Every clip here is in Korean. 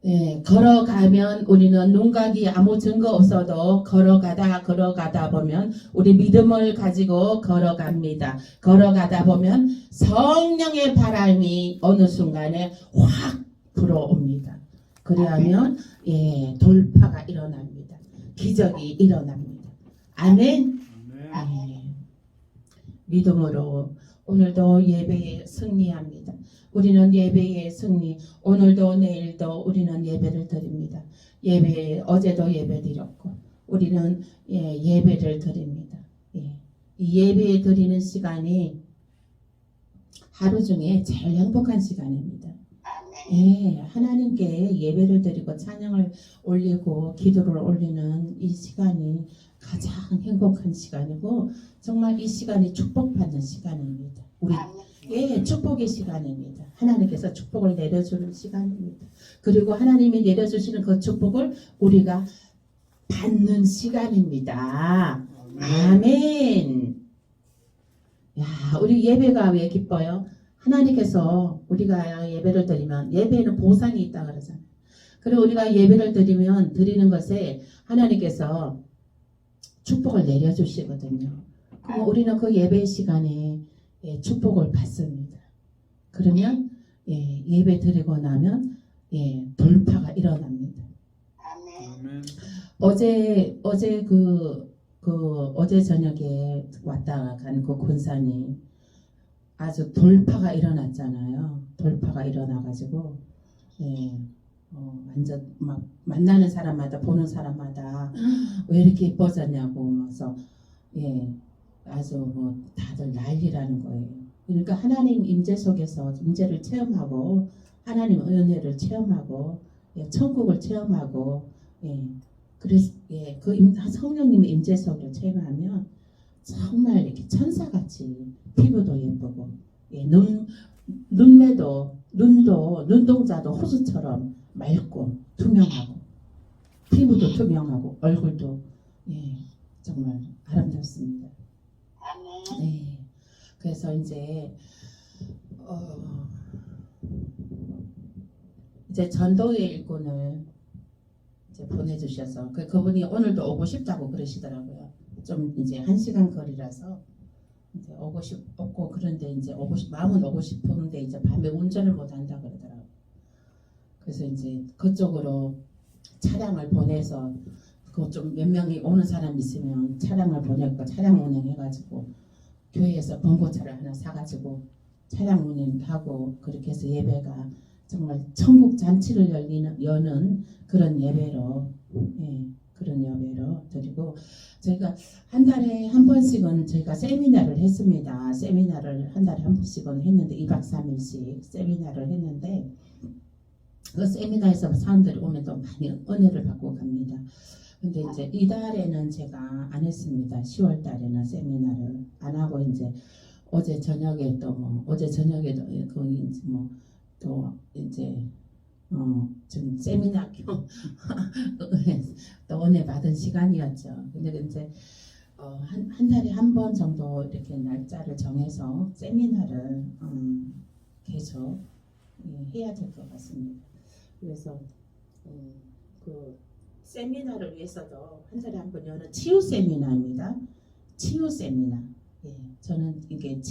예, 걸어가면 우리는 눈각이 아무 증거 없어도 걸어가다 보면 우리 믿음을 가지고 걸어갑니다. 걸어가다 보면 성령의 바람이 어느 순간에 확 불어옵니다. 그리하면 돌파가 일어납니다. 기적이 일어납니다. 아멘. 믿음으로 오늘도 예배에 승리합니다. 우리는 예배의 승리, 오늘도 내일도 우리는 예배를 드립니다. 어제도 예배 드렸고 우리는 예배를 드립니다. 이 예배 드리는 시간이 하루 중에 제일 행복한 시간입니다. 하나님께 예배를 드리고 찬양을 올리고 기도를 올리는 이 시간이 가장 행복한 시간이고 정말 이 시간이 축복받는 시간입니다. 축복의 시간입니다. 하나님께서 축복을 내려주는 시간입니다. 그리고 하나님이 내려주시는 그 축복을 우리가 받는 시간입니다. 아멘. 야, 우리 예배가 왜 기뻐요? 하나님께서 우리가 예배를 드리면 예배에는 보상이 있다 그러잖아요. 그리고 우리가 예배를 드리면 드리는 것에 하나님께서 축복을 내려주시거든요. 그럼 우리는 그 예배 시간에 축복을 받습니다. 그러면 예배 드리고 나면 돌파가 일어납니다. 아멘. 어제 저녁에 왔다 간 그 권사님 아주 돌파가 일어났잖아요. 돌파가 일어나가지고 완전 막 만나는 사람마다 보는 사람마다 왜 이렇게 예뻐졌냐고 그래서 아주 뭐 다들 난리라는 거예요. 그러니까 하나님 임재 속에서 임재를 체험하고 하나님 은혜를 체험하고 천국을 체험하고 그래서 그 성령님의 임재 속을 체험하면 정말 이렇게 천사같이 피부도 예쁘고 눈동자도 호수처럼 맑고 투명하고 피부도 투명하고 얼굴도 정말 아름답습니다. 그래서 이제 전도의 일꾼을 이제 보내주셔서 그분이 오늘도 오고 싶다고 그러시더라고요. 좀 이제 1시간 거리라서 이제 오고 싶고 그런데 이제 마음은 오고 싶은데 이제 밤에 운전을 못 한다 그러더라고요. 그래서 이제 그쪽으로 차량을 보내서 그 좀 몇 명이 오는 사람 있으면 차량을 보내고 차량 운행해가지고 교회에서 봉고차를 하나 사가지고 차량 운행하고 그렇게 해서 예배가 정말 천국 잔치를 여는 그런 예배로 드리고 저희가 한 달에 한 번씩은 저희가 세미나를 했습니다. 세미나를 한 달에 한 번씩은 했는데 2박 3일씩 세미나를 했는데 그 세미나에서 사람들이 오면 또 많이 은혜를 받고 갑니다. 근데 이제 이달에는 제가 안 했습니다. 10월 달에는 세미나를 안 하고 이제 어제 저녁에도 거기 또 이제 지금 세미나 또 은혜 받은 시간이었죠. 근데 이제 한 달에 한 번 정도 이렇게 날짜를 정해서 세미나를 계속 해야 될 것 같습니다. 그래서 그 세미나를 위해서도 한 달에 한 번 여는 치유 세미나입니다. 치유 세미나. 저는 이게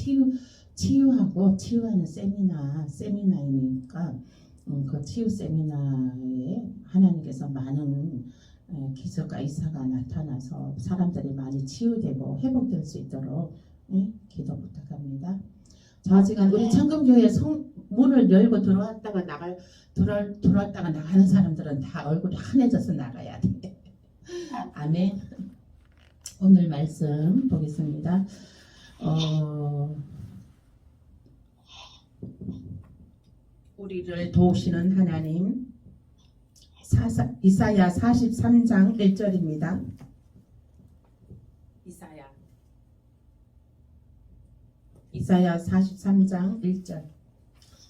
치유하고 치유하는 세미나이니까 그 치유 세미나에 하나님께서 많은 기적과 이사가 나타나서 사람들이 많이 치유되고 회복될 수 있도록 기도 부탁합니다. 좌지간 우리 청금교회 문을 열고 들어왔다가 나가는 사람들은 다 얼굴이 환해져서 나가야 돼. 아멘. 오늘 말씀 보겠습니다. 우리를 도우시는 하나님 이사야 43장 1절입니다. 이사야 43장 1절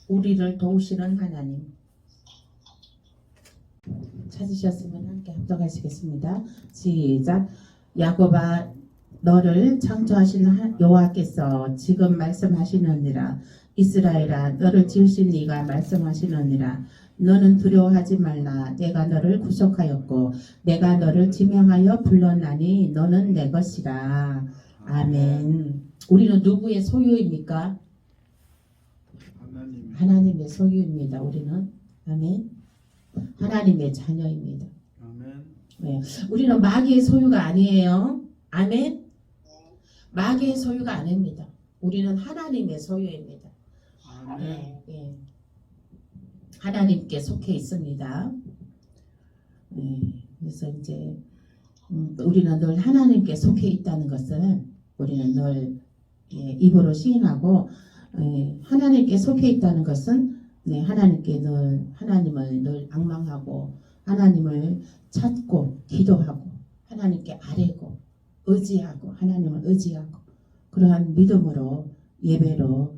우리를 도우시는 하나님 찾으셨으면 함께 합독하시겠습니다. 시작. 야곱아 너를 창조하신 여호와께서 지금 말씀하시느니라. 이스라엘아 너를 지으신 이가 말씀하시느니라. 너는 두려워하지 말라. 내가 너를 구속하였고 내가 너를 지명하여 불렀나니 너는 내 것이라. 아멘. 우리는 누구의 소유입니까? 하나님의 소유입니다. 우리는. 아멘. 하나님의 자녀입니다. 아멘. 네. 우리는 마귀의 소유가 아니에요. 아멘. 마귀의 소유가 아닙니다. 우리는 하나님의 소유입니다. 아멘. 네, 예. 하나님께 속해 있습니다. 그래서 이제 우리는 늘 하나님께 속해 있다는 것을 우리는 늘 입으로 시인하고 하나님께 속해 있다는 것은 하나님을 늘 앙망하고 하나님을 찾고 기도하고 하나님께 아뢰고 의지하고 하나님을 의지하고 그러한 믿음으로 예배로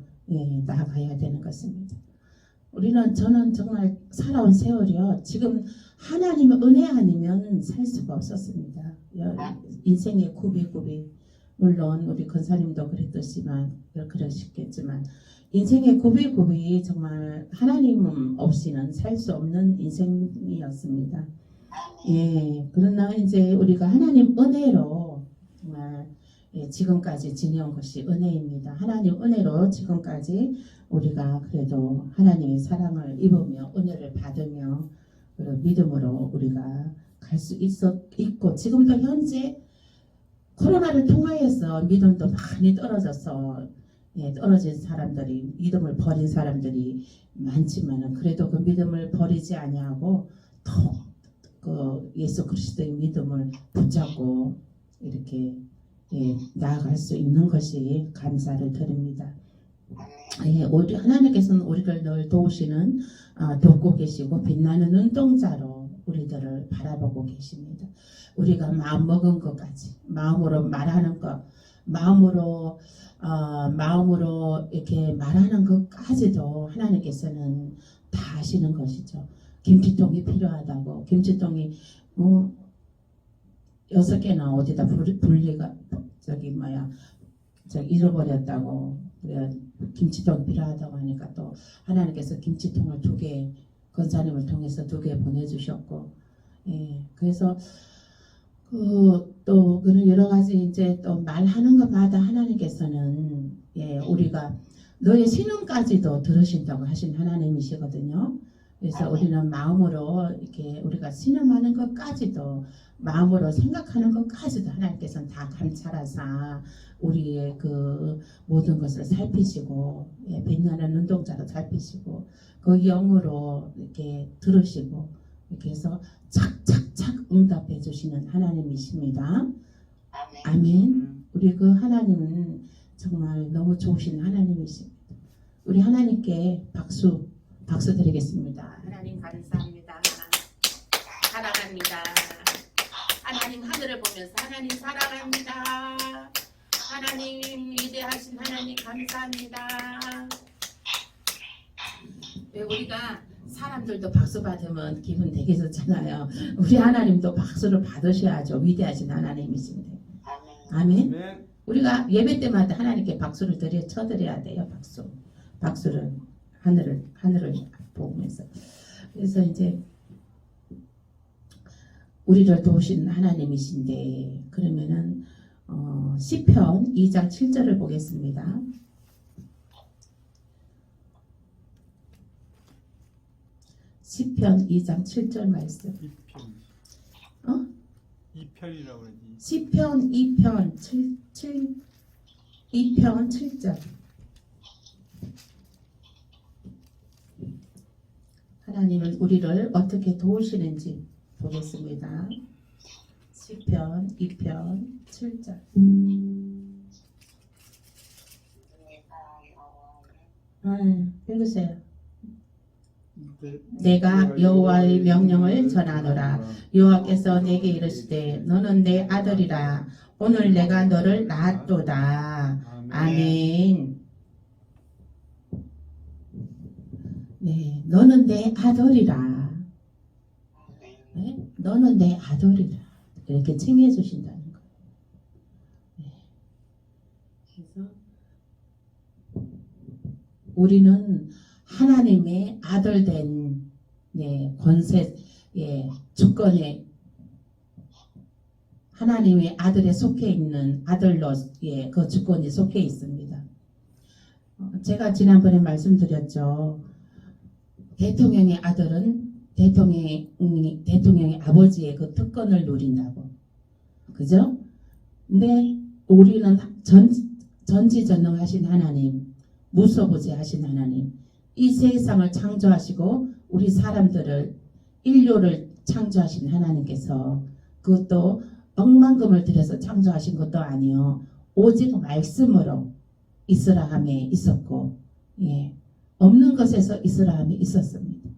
나아가야 되는 것입니다. 저는 정말 살아온 세월이요. 지금 하나님의 은혜 아니면 살 수가 없었습니다. 인생의 굽이굽이 물론 우리 권사님도 그러시겠지만 인생의 굽이굽이 정말 하나님 없이는 살 수 없는 인생이었습니다. 그러나 이제 우리가 하나님 은혜로 정말 지금까지 지내온 것이 은혜입니다. 하나님 은혜로 지금까지 우리가 그래도 하나님의 사랑을 입으며 은혜를 받으며 믿음으로 우리가 갈 수 있고 지금도 현재 코로나를 통하여서 믿음도 많이 떨어져서 떨어진 사람들이 믿음을 버린 사람들이 많지만 그래도 그 믿음을 버리지 아니하고 더 그 예수 그리스도의 믿음을 붙잡고 이렇게 나아갈 수 있는 것이 감사를 드립니다. 우리 하나님께서는 우리를 늘 도우시는 돕고 계시고 빛나는 눈동자로 우리들을 바라보고 계십니다. 우리가 마음 먹은 것까지 마음으로 말하는 것 마음으로 이렇게 말하는 것까지도 하나님께서는 다 아시는 것이죠. 김치통이 필요하다고 김치통이 6개나 어디다 분리가 잃어버렸다고 김치통 필요하다고 하니까 또 하나님께서 김치통을 2개 권사님을 통해서 2개 보내주셨고 그래서 또 그런 여러 가지 이제 또 말하는 것마다 하나님께서는 우리가 너의 신음까지도 들으신다고 하신 하나님이시거든요. 그래서 우리는 마음으로 이렇게 우리가 신음하는 것까지도 마음으로 생각하는 것까지도 하나님께서는 다 감찰하사 우리의 그 모든 것을 살피시고 빛나는 눈동자로 살피시고 그 영으로 이렇게 들으시고 이렇게 해서 착착착 응답해 주시는 하나님이십니다. 아멘. 우리 그 하나님은 정말 너무 좋으신 하나님이십니다. 우리 하나님께 박수 드리겠습니다. 하나님 감사합니다. 사랑합니다. 하나님 하늘을 보면서 하나님 사랑합니다. 하나님 위대하신 하나님 감사합니다. 왜 우리가 사람들도 박수 받으면 기분 되게 좋잖아요. 우리 하나님도 박수를 받으셔야죠. 위대하신 하나님이신데. 아멘. 우리가 예배 때마다 하나님께 박수를 쳐드려야 돼요. 박수를 하늘을 보면서. 그래서 이제 우리를 도우신 하나님이신데 그러면은 시편 2장 7절을 보겠습니다. 시편 2장 7절 말씀. 2편이라고 그러지. 시편 2편 7절. 하나님은 우리를 어떻게 도우시는지 보겠습니다. 시편 2편 7절. 읽으세요. 내가 여호와의 명령을 전하노라. 여호와께서 내게 이르시되 너는 내 아들이라. 오늘 내가 너를 낳았도다. 아멘. 네, 너는 내 아들이라. 네? 너는 내 아들이라. 이렇게 칭해 주신다는 거예요. 네. 그래서 우리는 하나님의 아들 된 네, 권세, 주권에 하나님의 아들에 속해 있는 아들로 그 주권이 속해 있습니다. 제가 지난번에 말씀드렸죠. 대통령의 아들은 대통령의 아버지의 그 특권을 누린다고. 그죠? 근데 우리는 전지전능하신 하나님, 무소부재하신 하나님, 이 세상을 창조하시고 우리 사람들을 인류를 창조하신 하나님께서 그것도 억만금을 들여서 창조하신 것도 아니요. 오직 말씀으로 이스라함에 있었고 없는 것에서 이스라함에 있었습니다.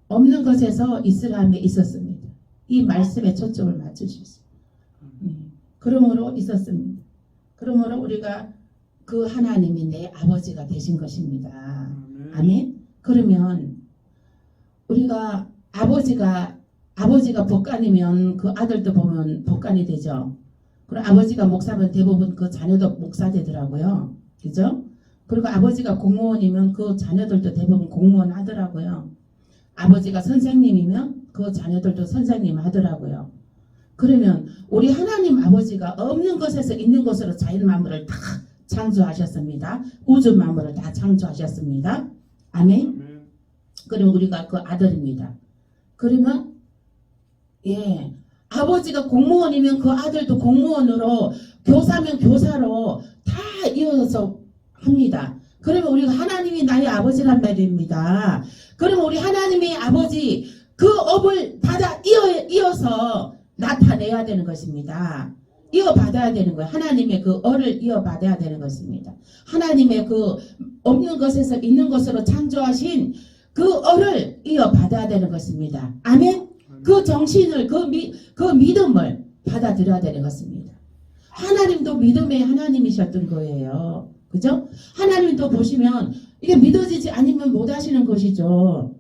없는 것에서 이스라함에 있었습니다. 이 말씀에 초점을 맞추십시오. 그러므로 있었습니다. 그러므로 우리가 그 하나님이 내 아버지가 되신 것입니다. 아멘. 그러면 우리가 아버지가 법관이면 그 아들도 보면 법관이 되죠. 그리고 아버지가 목사면 대부분 그 자녀도 목사 되더라고요. 그죠? 그리고 아버지가 공무원이면 그 자녀들도 대부분 공무원 하더라고요. 아버지가 선생님이면 그 자녀들도 선생님 하더라고요. 그러면 우리 하나님 아버지가 없는 것에서 있는 것으로 자연 만물을 다 창조하셨습니다. 우주 만물을 다 창조하셨습니다. 아멘. 그럼 우리가 그 아들입니다. 그러면 아버지가 공무원이면 그 아들도 공무원으로, 교사면 교사로 다 이어서 합니다. 그러면 우리가 하나님이 나의 아버지란 말입니다. 그러면 우리 하나님의 아버지 그 업을 받아 이어서 나타내야 되는 것입니다. 이어받아야 되는 거예요. 하나님의 그 얼을 이어받아야 되는 것입니다. 하나님의 그 없는 것에서 있는 것으로 창조하신 그 얼을 이어받아야 되는 것입니다. 아멘. 그 정신을 그 믿음을 받아들여야 되는 것입니다. 하나님도 믿음의 하나님이셨던 거예요. 그죠? 하나님도 보시면 이게 믿어지지 않으면 못 하시는 것이죠.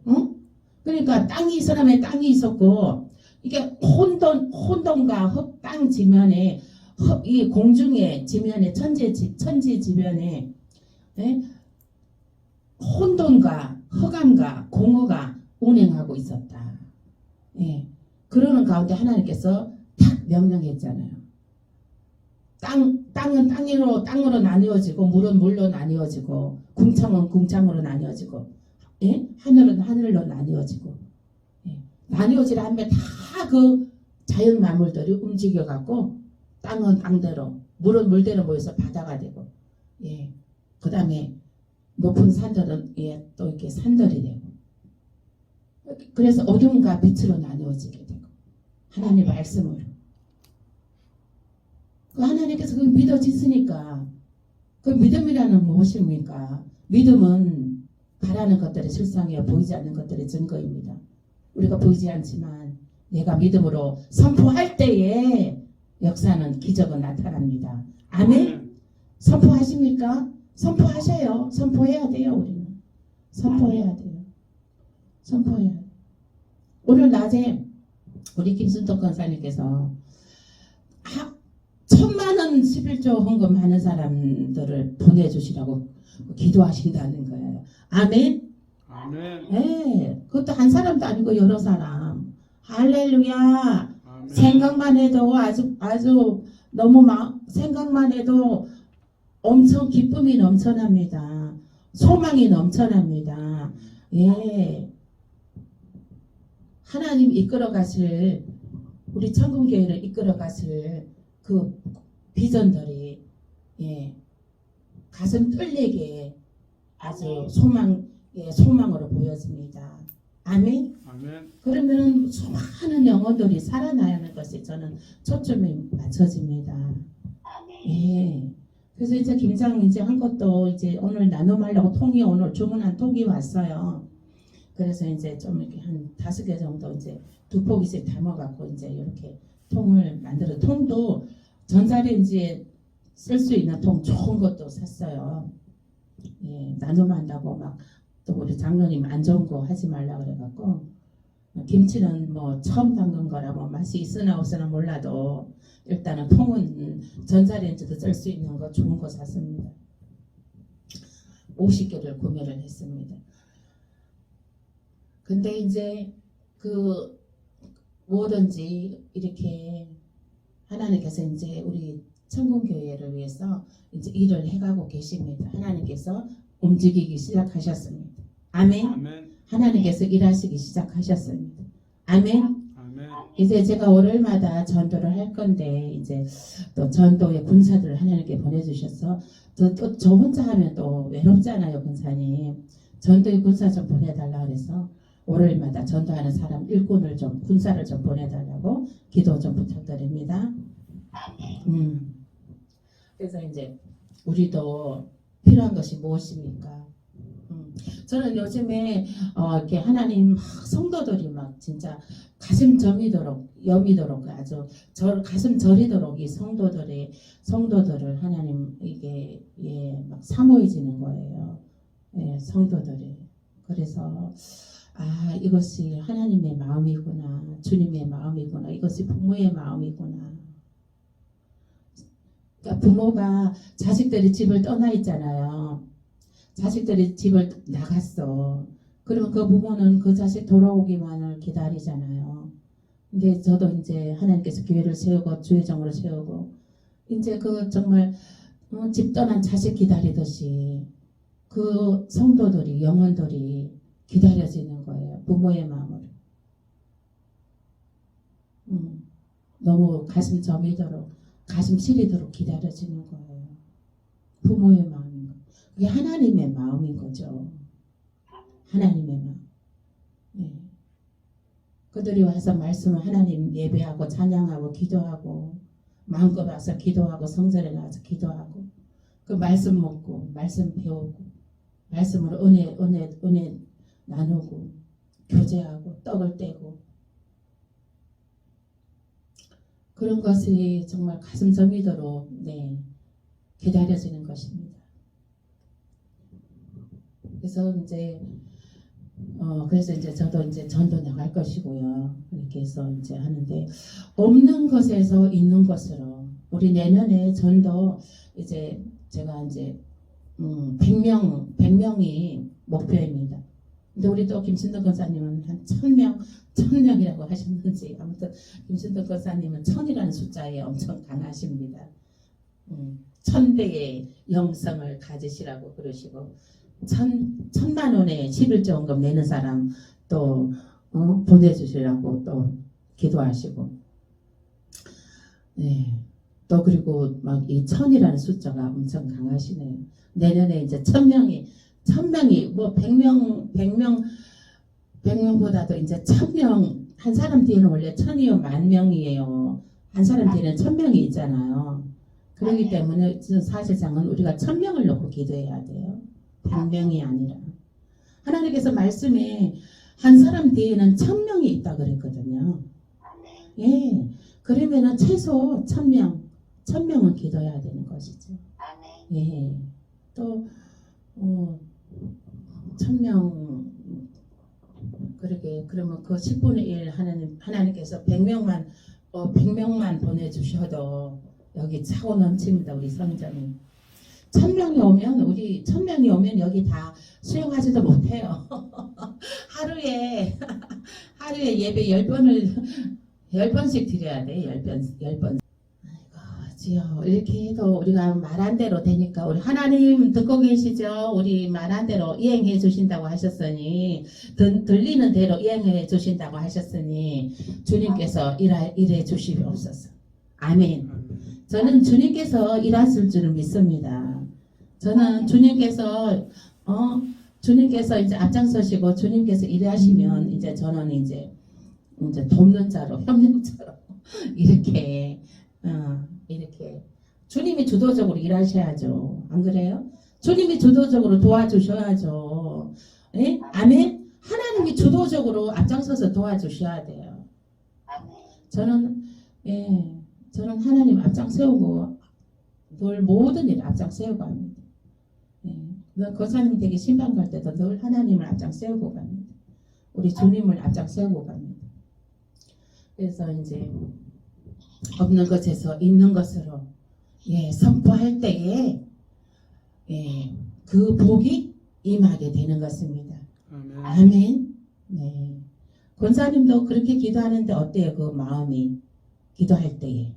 그러니까 이 사람의 땅이 있었고 이게 혼돈과 땅 지면에 이 공중의 지면에 천지 지면에 혼돈과 흑암과 공허가 운행하고 있었다. 그러는 가운데 하나님께서 딱 명령했잖아요. 땅은 땅으로 나뉘어지고 물은 물로 나뉘어지고 궁창은 궁창으로 나뉘어지고 하늘은 하늘로 나뉘어지고 나뉘어지라 하면 다 그 자연 만물들이 움직여 갖고 땅은 땅대로 물은 물대로 모여서 바다가 되고 그 다음에 높은 산들은 또 이렇게 산들이 되고 그래서 어둠과 빛으로 나누어지게 되고 하나님의 말씀으로 그 하나님께서 그 믿어지으니까 그 믿음이라는 무엇입니까? 믿음은 바라는 것들의 실상이요 보이지 않는 것들의 증거입니다. 우리가 보이지 않지만 내가 믿음으로 선포할 때에 역사는 기적은 나타납니다. 아멘? 선포하십니까? 선포하셔요. 선포해야 돼요. 우리는 선포해야 돼요. 선포해야 돼요. 오늘 낮에 우리 김순덕 권사님께서 1,000만원 11조 헌금하는 사람들을 보내주시라고 기도하신다는 거예요. 아멘? 아멘. 네, 그것도 한 사람도 아니고 여러 사람. 할렐루야. 아멘. 생각만 해도 아주 너무 생각만 해도 엄청 기쁨이 넘쳐납니다. 소망이 넘쳐납니다. 하나님 이끌어 가실 우리 천국교회를 이끌어 가실 그 비전들이 가슴 뚫리게 아주 소망으로 보여집니다. 아멘. 아멘. 그러면 수많은 영혼들이 살아나야 하는 것에 저는 초점이 맞춰집니다. 그래서 이제 김장 이제 한 것도 이제 오늘 나눔하려고 통이 오늘 주문한 통이 왔어요. 그래서 이제 좀 이렇게 한 5개 정도 이제 2포기씩 담아갖고 이제 이렇게 통을 만들어 통도 전자레인지에 쓸 수 있는 통 좋은 것도 샀어요. 나눔한다고 막 또 우리 장로님 안 좋은 거 하지 말라 그래갖고 김치는 뭐 처음 담근 거라 뭐 맛이 있으나 없으나 몰라도 일단은 통은 전자레인지도 쓸 수 있는 거 좋은 거 샀습니다. 50개를 구매를 했습니다. 근데 이제 그 뭐든지 이렇게 하나님께서 이제 우리 천국교회를 위해서 이제 일을 해가고 계십니다. 하나님께서 움직이기 시작하셨습니다. 아멘. 아멘. 하나님께서 일하시기 시작하셨습니다. 아멘. 아멘. 이제 제가 월요일마다 전도를 할 건데 이제 또 전도의 군사들을 하나님께 보내주셔서 또 저 혼자 하면 또 외롭잖아요, 군사님. 전도의 군사 좀 보내달라 그래서 월요일마다 전도하는 사람 일꾼을 좀 군사를 좀 보내달라고 기도 좀 부탁드립니다. 그래서 이제 우리도 필요한 것이 무엇입니까? 저는 요즘에 이렇게 하나님 막 성도들이 막 진짜 가슴 여미도록 아주 가슴 저리도록 이 성도들을 하나님 이게 막 사모해지는 거예요. 예, 성도들이. 그래서 이것이 하나님의 마음이구나, 주님의 마음이구나, 이것이 부모의 마음이구나. 그러니까 부모가 자식들이 집을 떠나 있잖아요. 자식들이 집을 나갔어. 그러면 그 부모는 그 자식 돌아오기만을 기다리잖아요. 근데 저도 이제 하나님께서 교회를 세우고 주의정으로 세우고 이제 그 정말 집 떠난 자식 기다리듯이 그 성도들이 영혼들이 기다려지는 거예요. 부모의 마음으로. 너무 가슴 저미도록 가슴 시리도록 기다려지는 거예요. 부모의 마음인 거. 그게 하나님의 마음인 거죠. 하나님의 마음. 네. 그들이 와서 말씀을 하나님 예배하고 찬양하고 기도하고 마음껏 와서 기도하고 성전에 나와서 기도하고 그 말씀 먹고 말씀 배우고 말씀으로 은혜 나누고 교제하고 떡을 떼고 그런 것이 정말 가슴 저미도록 기다려지는 것입니다. 그래서 이제 저도 이제 전도 나갈 것이고요. 이렇게 해서 이제 하는데 없는 것에서 있는 것으로 우리 내년에 전도 이제 제가 이제 100명이 목표입니다. 근데 우리 또 김신덕 권사님은 한 1000명이라고 하셨는지 아무튼 김신덕 권사님은 1000이라는 숫자에 엄청 강하십니다. 1000배의 영성을 가지시라고 그러시고 1000만 원의 11조원금 내는 사람 또 보내주시라고 또 기도하시고 또 그리고 막 이 1000이라는 숫자가 엄청 강하시네요. 내년에 이제 1000명이 뭐 100명보다도 이제 1000명 한 사람 뒤에는 원래 1000이요 10,000명이에요. 한 사람 뒤에는 1000명이 있잖아요. 그렇기 때문에 사실상은 우리가 1000명을 놓고 기도해야 돼요. 100명이 아니라. 하나님께서 말씀에 한 사람 뒤에는 1000명이 있다 그랬거든요. 예. 그러면은 최소 1000명은 기도해야 되는 것이죠. 예. 또 1000명 그러면 그 10분의 1 하나님께서 100명만 보내주셔도 여기 차고 넘칩니다. 우리 성전이 1000명이 오면 여기 다 수용하지도 못해요. 하루에 예배 10번씩 드려야 돼. 10번. 아이고, 지요. 이렇게 해도 우리가 말한 대로 되니까 우리 하나님 듣고 계시죠? 우리 말한 대로 이행해 주신다고 하셨으니 들리는 대로 이행해 주신다고 하셨으니 주님께서 일해 주시옵소서. 아멘. 저는 주님께서 일하실 줄을 믿습니다. 저는 주님께서 이제 앞장서시고 주님께서 일하시면 이제 저는 이제 돕는 자로 협력자로 이렇게 주님이 주도적으로 일하셔야죠. 안 그래요? 주님이 주도적으로 도와주셔야죠. 네? 아멘. 하나님이 주도적으로 앞장서서 도와주셔야 돼요. 저는 하나님 앞장 세우고 늘 모든 일 앞장 세우고 합니다. 거사님 되게 신방 갈 때도 늘 하나님을 앞장 세우고 갑니다. 우리 주님을 앞장 세우고 갑니다. 그래서 이제 없는 것에서 있는 것으로 선포할 때에 그 복이 임하게 되는 것입니다. 아멘. 아멘. 네. 권사님도 그렇게 기도하는데 어때요? 그 마음이 기도할 때에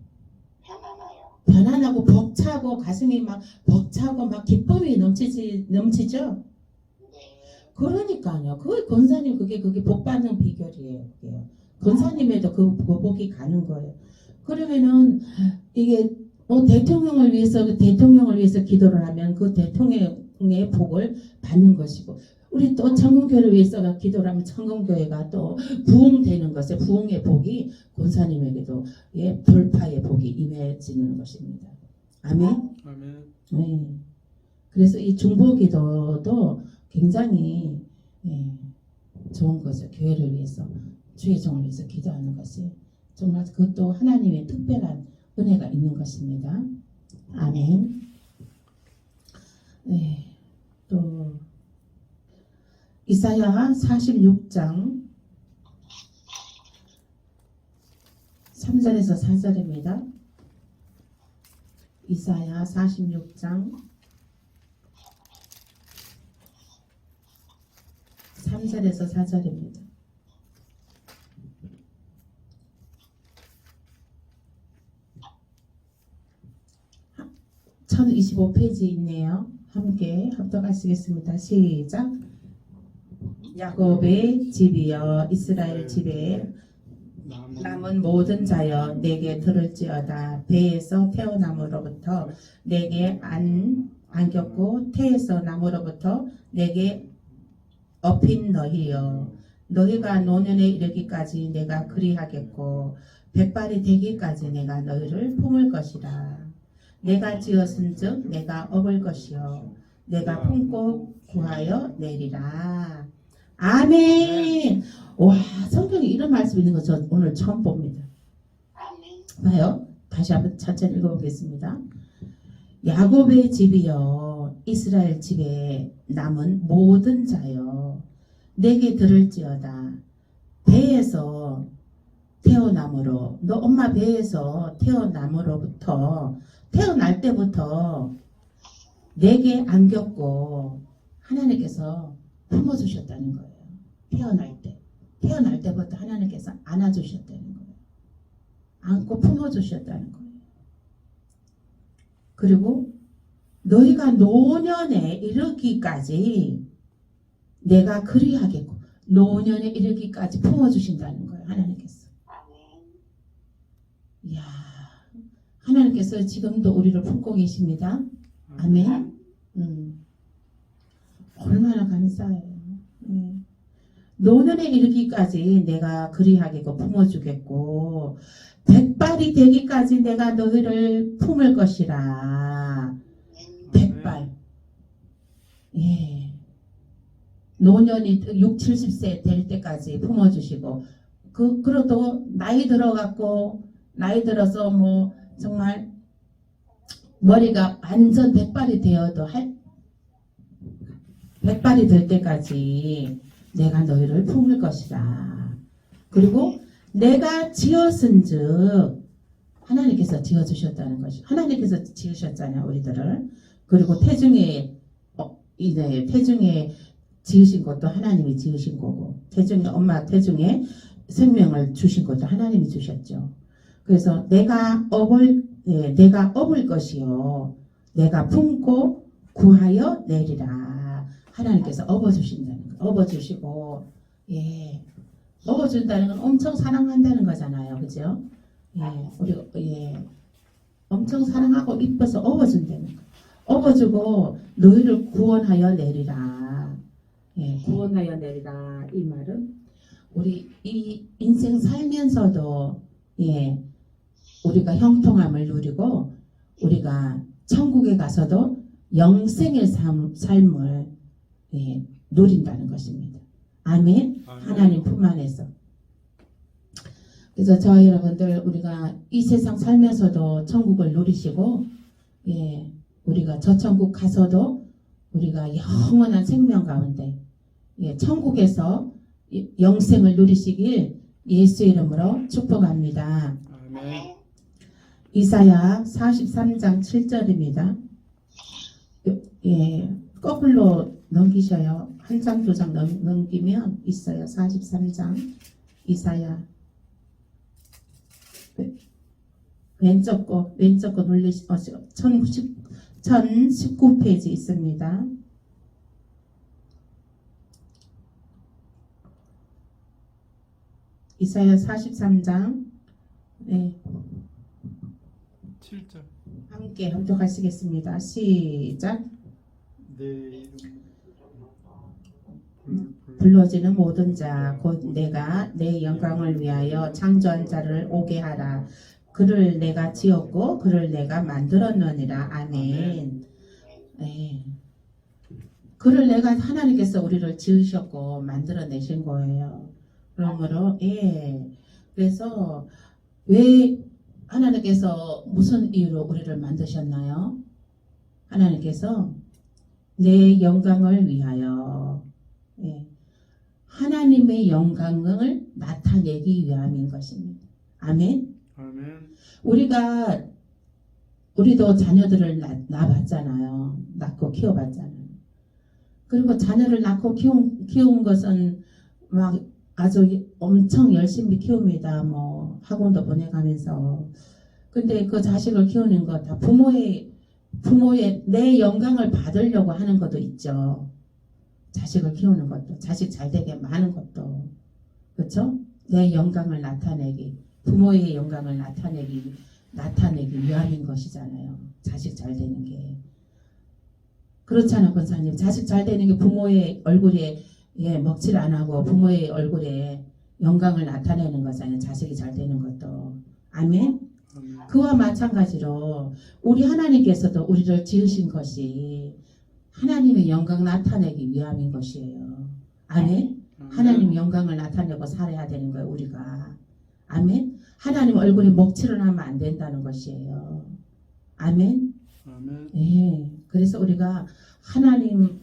편안해요. 편안하고 벅차고 가슴이 막 벅차고 막 기쁨이 넘치죠? 네. 그러니까요. 그 권사님 그게 복 받는 비결이에요. 그게요. 권사님에도 그 복이 가는 거예요. 그러면은 이게 대통령을 위해서 기도를 하면 그 대통령의 복을 받는 것이고 우리 또 천금교회를 위해서 기도를 하면 천금교회가 또 부흥되는 것에 부흥의 복이 권사님에게도 돌파의 복이 임해지는 것입니다. 아멘. 아멘. 네. 그래서 이 중보기도도 굉장히 좋은 거죠. 교회를 위해서 주의 종을 위해서 기도하는 것이 정말 그것도 하나님의 특별한 은혜가 있는 것입니다. 아멘. 네. 또 이사야 46장 3절에서 4절입니다. 이사야 46장 3절에서 4절입니다. 1025페이지 있네요. 함께 합독하시겠습니다. 시작. 야곱의 집이여 이스라엘 집에 남은 모든 자여 내게 들을지어다. 배에서 태어남으로부터 내게 안겼고 태에서 남으로부터 내게 업힌 너희여 너희가 노년에 이르기까지 내가 그리하겠고 백발이 되기까지 내가 너희를 품을 것이라. 내가 지었은즉 내가 업을 것이요 내가 품고 구하여 내리라. 아멘. 와, 성경에 이런 말씀이 있는 거 저 오늘 처음 봅니다. 아멘. 봐요. 다시 한번 천천히 읽어보겠습니다. 야곱의 집이여 이스라엘 집에 남은 모든 자여 내게 들을지어다. 배에서 태어남으로 너 엄마 배에서 태어남으로부터 태어날 때부터 내게 안겼고 하나님께서 품어주셨다는 거예요. 태어날 때부터 하나님께서 안아주셨다는 거예요. 안고 품어주셨다는 거예요. 그리고 너희가 노년에 이르기까지 내가 그리하겠고 노년에 이르기까지 품어주신다는 거예요. 하나님께서. 아멘. 이야, 하나님께서 지금도 우리를 품고 계십니다. 아멘. 얼마나 감사해요. 노년에 이르기까지 내가 그리하겠고 품어주겠고 백발이 되기까지 내가 너희를 품을 것이라. 백발. 예. 노년이 6, 70세 될 때까지 품어주시고 그래도 나이 들어서 뭐 정말 머리가 완전 백발이 되어도 백발이 될 때까지 내가 너희를 품을 것이라. 그리고 내가 지었은즉 하나님께서 지어주셨다는 것이 하나님께서 지으셨잖아요 우리들을. 그리고 태중에 지으신 것도 하나님이 지으신 거고 엄마 태중에 생명을 주신 것도 하나님이 주셨죠. 그래서 내가 업을 것이요 내가 품고 구하여 내리라. 하나님께서 업어주신다는 거예요. 업어주시고 업어준다는 건 엄청 사랑한다는 거잖아요. 그죠? 엄청 사랑하고 이뻐서 업어준다는 거예요. 업어주고 너희를 구원하여 내리라. 구원하여 내리라. 이 말은 우리 이 인생 살면서도 우리가 형통함을 누리고 우리가 천국에 가서도 영생의 삶을 누린다는 것입니다. 아멘. 하나님 품 안에서. 그래서 저희 여러분들 우리가 이 세상 살면서도 천국을 누리시고 우리가 저 천국 가서도 우리가 영원한 생명 가운데 천국에서 영생을 누리시길 예수 이름으로 축복합니다. 아멘. 이사야 43장 7절입니다. 거꾸로 넘기셔요. 한 장, 두 장 넘기면 있어요. 43장 이사야. 왼쪽 거 눌리시고 1019페이지 있습니다. 이사야 43장. 네. 7절. 함께 합독하시겠습니다. 시작. 내 이름 불러지는 모든 자 곧 내가 내 영광을 위하여 창조한 자를 오게 하라. 그를 내가 지었고 그를 내가 만들었느니라. 아멘. 네. 그를 내가 하나님께서 우리를 지으셨고 만들어내신 거예요. 그러므로 그래서 왜 하나님께서 무슨 이유로 우리를 만드셨나요? 하나님께서 내 영광을 위하여 하나님의 영광을 나타내기 위함인 것입니다. 아멘. 아멘. 우리도 자녀들을 낳았잖아요. 낳고 키워봤잖아요. 그리고 자녀를 낳고 키운 것은 막 아주 엄청 열심히 키웁니다. 뭐 학원도 보내가면서. 근데 그 자식을 키우는 것 다 부모의 내 영광을 받으려고 하는 것도 있죠. 자식을 키우는 것도, 자식 잘 되게 많은 것도, 그렇죠? 내 영광을 나타내기, 부모의 영광을 나타내기 위함인 것이잖아요. 자식 잘 되는 게. 그렇잖아요, 권사님. 자식 잘 되는 게 부모의 얼굴에 먹칠 안 하고 부모의 얼굴에 영광을 나타내는 거잖아요. 자식이 잘 되는 것도. 아멘. 그와 마찬가지로 우리 하나님께서도 우리를 지으신 것이 하나님의 영광 나타내기 위함인 것이에요. 아멘. 하나님의 영광을 나타내고 살아야 되는 거예요, 우리가. 아멘. 하나님 얼굴에 먹칠을 하면 안 된다는 것이에요. 아멘. 아멘. 네. 그래서 우리가 하나님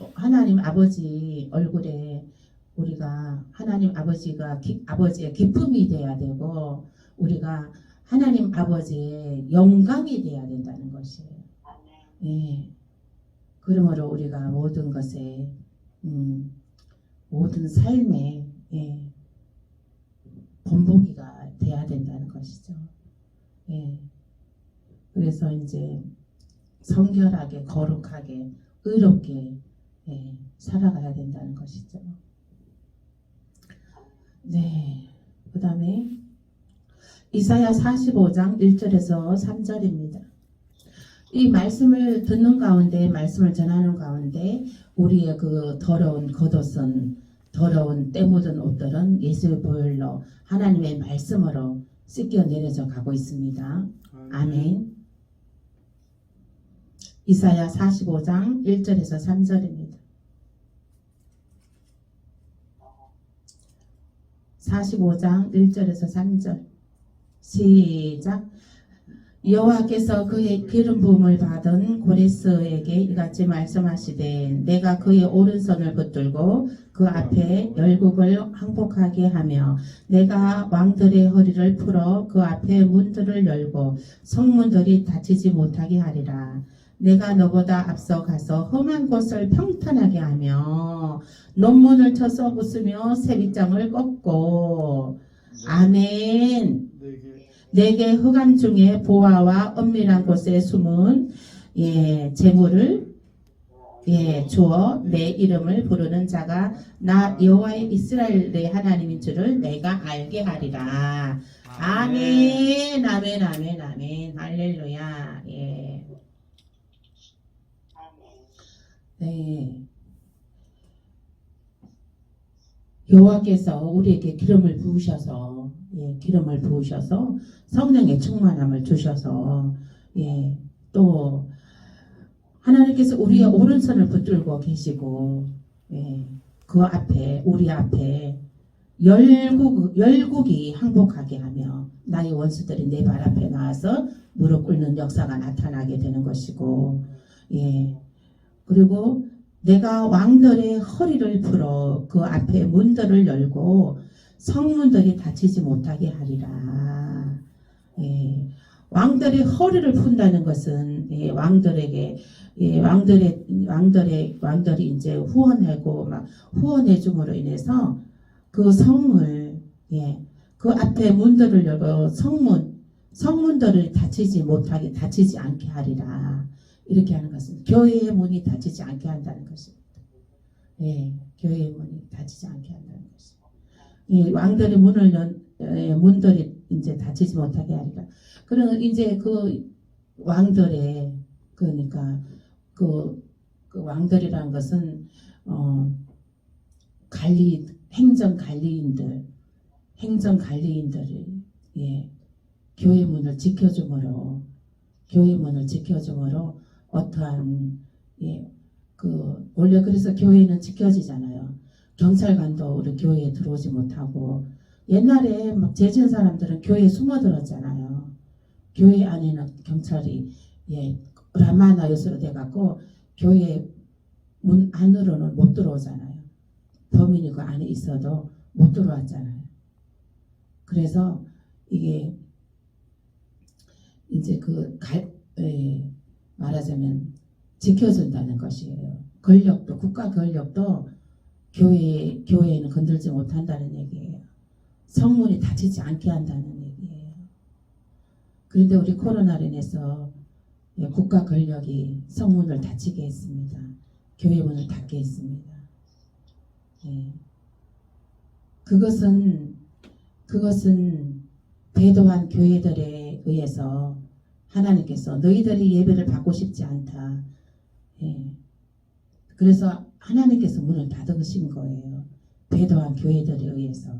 아버지 얼굴에 우리가 하나님 아버지의 기쁨이 돼야 되고 우리가 하나님 아버지의 영광이 돼야 된다는 것이에요. 네. 그러므로 우리가 모든 것에 모든 삶에 본보기가 돼야 된다는 것이죠. 그래서 이제 성결하게 거룩하게 의롭게 살아가야 된다는 것이죠. 네. 그 다음에 이사야 45장 1절에서 3절입니다. 이 말씀을 듣는 가운데 말씀을 전하는 가운데 우리의 그 더러운 겉옷은 더러운 때 묻은 옷들은 예수의 보혈로 하나님의 말씀으로 씻겨 내려져 가고 있습니다. 아멘. 이사야 45장 1절에서 3절입니다. 45장 1절에서 3절 시작. 여호와께서 그의 기름 부음을 받은 고레스에게 이같이 말씀하시되 내가 그의 오른손을 붙들고 그 앞에 열국을 항복하게 하며 내가 왕들의 허리를 풀어 그 앞에 문들을 열고 성문들이 닫히지 못하게 하리라. 내가 너보다 앞서 가서 험한 곳을 평탄하게 하며 논문을 쳐서 부수며 새빗장을 꺾고 아멘. 내게 흑암 중에 보화와 은밀한 곳에 숨은 재물을 주어 내 이름을 부르는 자가 나 여호와의 이스라엘의 하나님인 줄을 내가 알게 하리라. 아멘. 아멘. 아멘. 아멘. 할렐루야. 네. 여호와께서 우리에게 기름을 부으셔서 성령의 충만함을 주셔서 또 하나님께서 우리의 오른손을 붙들고 계시고 그 앞에 우리 앞에 열국이 항복하게 하며 나의 원수들이 내 발 앞에 나와서 무릎 꿇는 역사가 나타나게 되는 것이고 그리고 내가 왕들의 허리를 풀어 그 앞에 문들을 열고 성문들이 닫히지 못하게 하리라. 왕들의 허리를 푼다는 것은 왕들의 왕들이 이제 후원하고 막 후원해 줌으로 인해서 그 성을 그 앞에 문들을 열고 성문들을 닫히지 않게 하리라. 이렇게 하는 것은 교회의 문이 닫히지 않게 한다는 것입니다. 교회의 문이 닫히지 않게 한다는 것입니다. 왕들의 문들이 이제 닫히지 못하게 하리라. 그러면 이제 그 왕들의 그러니까 그 왕들이라는 것은 행정 관리인들이 교회 문을 지켜줌으로 어떠한 원래 그래서 교회는 지켜지잖아요. 경찰관도 우리 교회에 들어오지 못하고 옛날에 막 죄지은 사람들은 교회에 숨어들었잖아요. 교회 안에는 경찰이 라마나요스로 돼갖고 교회 문 안으로는 못 들어오잖아요. 범인이 그 안에 있어도 못 들어왔잖아요. 그래서 이게 이제 말하자면 지켜준다는 것이에요. 국가 권력도 교회에는 건들지 못한다는 얘기예요. 성문이 닫히지 않게 한다는 얘기예요. 그런데 우리 코로나로 인해서 국가 권력이 성문을 닫히게 했습니다. 교회 문을 닫게 했습니다. 그것은 배도한 교회들에 의해서 하나님께서 너희들이 예배를 받고 싶지 않다. 그래서 하나님께서 문을 닫으신 거예요. 배도한 교회들에 의해서.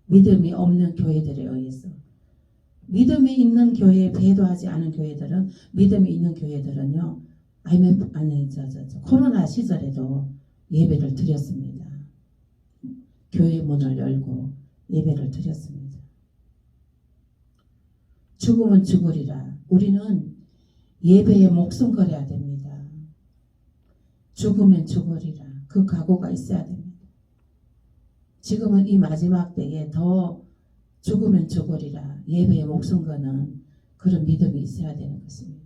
믿음이 없는 교회들에 의해서. 믿음이 있는 교회에 배도하지 않은 교회들은 믿음이 있는 교회들은요. 코로나 시절에도 예배를 드렸습니다. 교회 문을 열고 예배를 드렸습니다. 죽으면 죽으리라. 우리는 예배에 목숨 걸어야 됩니다. 죽으면 죽으리라. 그 각오가 있어야 됩니다. 지금은 이 마지막 때에 더 죽으면 죽으리라. 예배에 목숨 거는 그런 믿음이 있어야 되는 것입니다.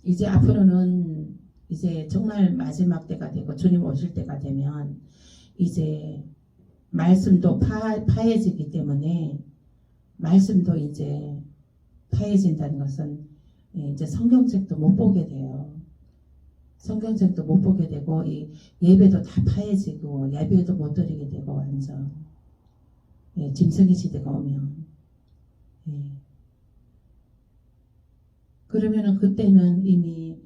이제 앞으로는 이제 정말 마지막 때가 되고 주님 오실 때가 되면 이제 말씀도 파해지기 때문에 말씀도 이제 파해진다는 것은 이제 성경책도 못 보게 돼요. 성경책도 못 보게 되고 이 예배도 다 파해지고 예배도 못 드리게 되고 완전 짐승의 시대가 오면 그러면은 그때는 이미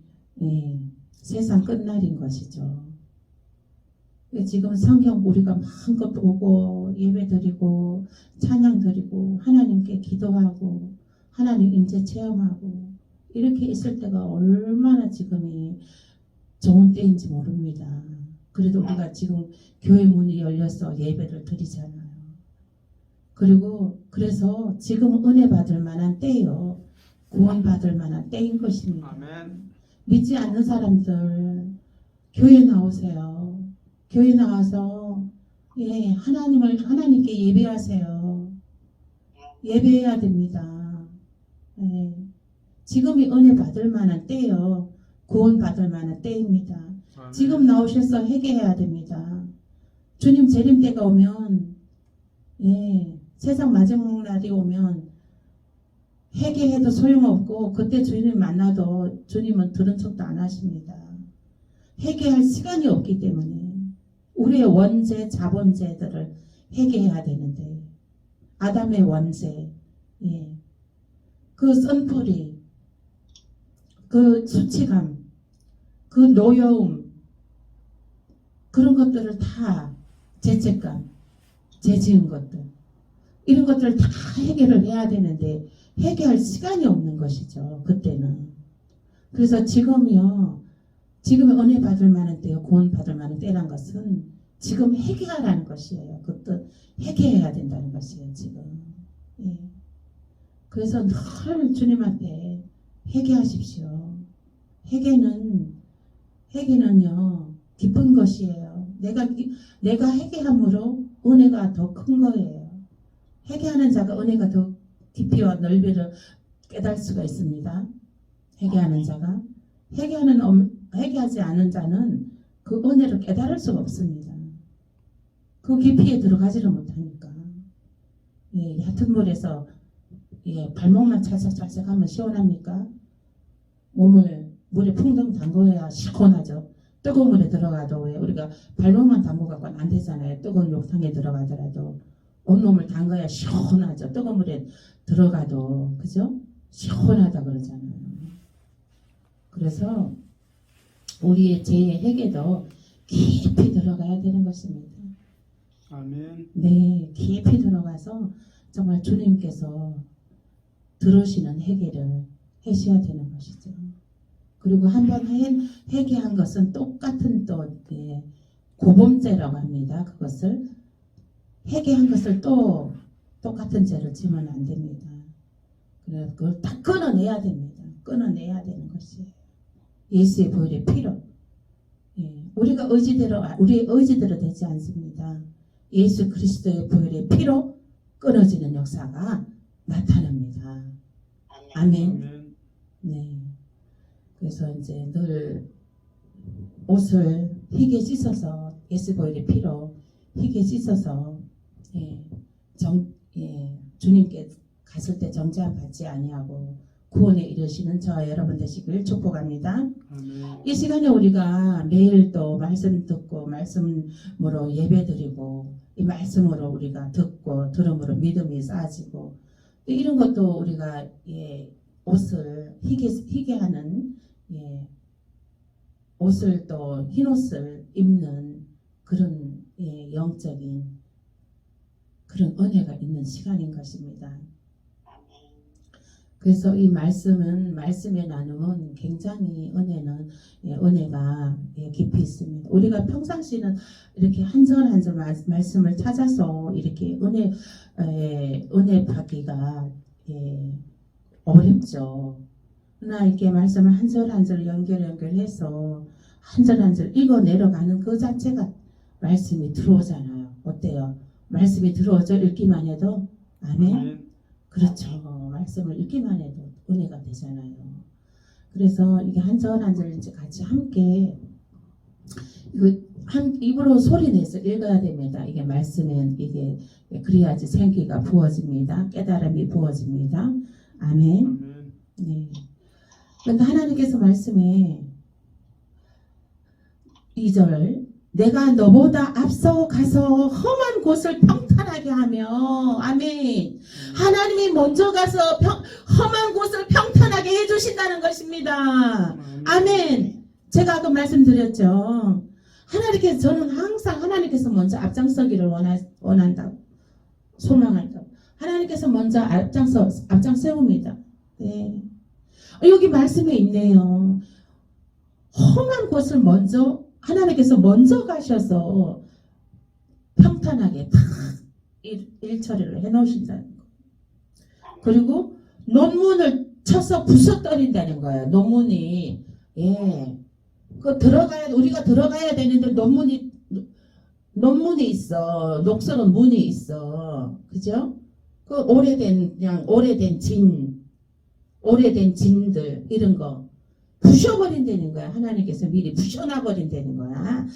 세상 끝날인 것이죠. 지금 성경 우리가 마음껏 보고 예배드리고 찬양드리고 하나님께 기도하고 하나님 임재 체험하고 이렇게 있을 때가 얼마나 지금이 좋은 때인지 모릅니다. 그래도 우리가 지금 교회 문이 열려서 예배를 드리잖아요. 그래서 지금 은혜 받을 만한 때요. 구원 받을 만한 때인 것입니다. 아멘. 믿지 않는 사람들 교회 나오세요. 교회 나와서 하나님께 예배하세요. 예배해야 됩니다. 지금이 은혜 받을 만한 때요. 구원 받을 만한 때입니다. 아멘. 지금 나오셔서 회개해야 됩니다. 주님 재림 때가 오면 세상 마지막 날이 오면 회개해도 소용없고 그때 주님 만나도 주님은 들은 척도 안 하십니다. 회개할 시간이 없기 때문에 우리의 원죄, 자본죄들을 회개해야 되는데 아담의 원죄, 그 쓴뿌리, 그 수치감, 그 노여움 그런 것들을 다 죄책감, 죄지은 것들 이런 것들을 다 해결을 해야 되는데 회개할 시간이 없는 것이죠. 그때는. 그래서 지금은 은혜 받을 만한 때요. 구원 받을 만한 때란 것은 지금 회개하라는 것이에요. 그것도 회개해야 된다는 것이에요. 지금. 그래서 늘 주님 앞에 회개하십시오. 회개는요. 기쁜 것이에요. 내가 회개함으로 은혜가 더 큰 거예요. 회개하는 자가 은혜가 더 깊이와 넓이를 깨달을 수가 있습니다. 회개하는 자가 회개하지 않은 자는 그 은혜를 깨달을 수가 없습니다. 그 깊이에 들어가지를 못하니까. 예, 얕은 물에서 예, 발목만 찰싹찰싹 하면 시원합니까? 몸을 물에 풍덩 담궈야 시원하죠. 뜨거운 물에 들어가도 왜 우리가 발목만 담궈갖고는 안 되잖아요. 뜨거운 욕탕에 들어가더라도 온몸을 담궈야 시원하죠. 뜨거운 물에 들어가도 그죠? 시원하다 그러잖아요. 그래서 우리의 죄의 회개도 깊이 들어가야 되는 것입니다. 아멘. 네, 깊이 들어가서 정말 주님께서 들으시는 회개를 하셔야 되는 것이죠. 그리고 한번 회개한 것은 똑같은 또 예, 고범죄라고 합니다. 그것을 회개한 것을 또 똑같은 죄를 지면 안 됩니다. 그래서 그걸 다 끊어내야 됩니다. 끊어내야 되는 것이에요. 예수의 보혈의 피로. 예, 우리가 우리의 의지대로 되지 않습니다. 예수 그리스도의 보혈의 피로 끊어지는 역사가 나타납니다. 아멘. 아멘. 네. 그래서 이제 늘 옷을 희게 씻어서 예수 보혈의 피로 희게 씻어서 예, 주님께 갔을 때 정죄함 받지 아니하고 구원에 이르시는 저와 여러분 되시길 축복합니다. 아멘. 이 시간에 우리가 매일 또 말씀 듣고 말씀으로 예배드리고 이 말씀으로 우리가 듣고 들음으로 믿음이 쌓아지고 또 이런 것도 우리가 예, 옷을 희게 하는 예, 옷을 또 흰옷을 입는 그런 예, 영적인 그런 은혜가 있는 시간인 것입니다. 그래서 이 말씀의 나눔은 굉장히 은혜가 예, 깊이 있습니다. 우리가 평상시는 이렇게 한 절 한 절 말씀을 찾아서 이렇게 은혜 받기가 예, 어렵죠. 그러나 이렇게 말씀을 한 절 한 절 연결해서 한 절 한 절 읽어 내려가는 그 자체가 말씀이 들어오잖아요. 어때요? 말씀이 들어오죠? 읽기만 해도 아멘. 아멘. 그렇죠. 말씀을 읽기만 해도 은혜가 되잖아요. 그래서 이게 한 절 한 절 이제 같이 함께 이거 한 입으로 소리 내서 읽어야 됩니다. 이게 말씀은 이게 그래야지 생기가 부어집니다. 깨달음이 부어집니다. 아멘. 아멘. 네. 그런데 하나님께서 말씀에 2절 내가 너보다 앞서 가서 험한 곳을 평탄하게 하며 아멘. 하나님이 먼저 가서 험한 곳을 평탄하게 해주신다는 것입니다. 아멘. 제가 아까 말씀드렸죠. 하나님께서 저는 항상 하나님께서 먼저 앞장서기를 원한다고 소망한다고. 하나님께서 먼저 앞장 세웁니다. 네. 여기 말씀에 있네요. 험한 곳을 먼저 하나님께서 먼저 가셔서 평탄하게 다 일 처리를 해놓으신다는 거. 그리고 논문을 쳐서 부숴버린다는 거예요. 논문이 예, 우리가 들어가야 되는데 논문이 있어. 녹서는 문이 있어. 그죠? 그 오래된 진들 이런 거 부셔버린다는 거야. 하나님께서 미리 부셔놔버린다는 거야.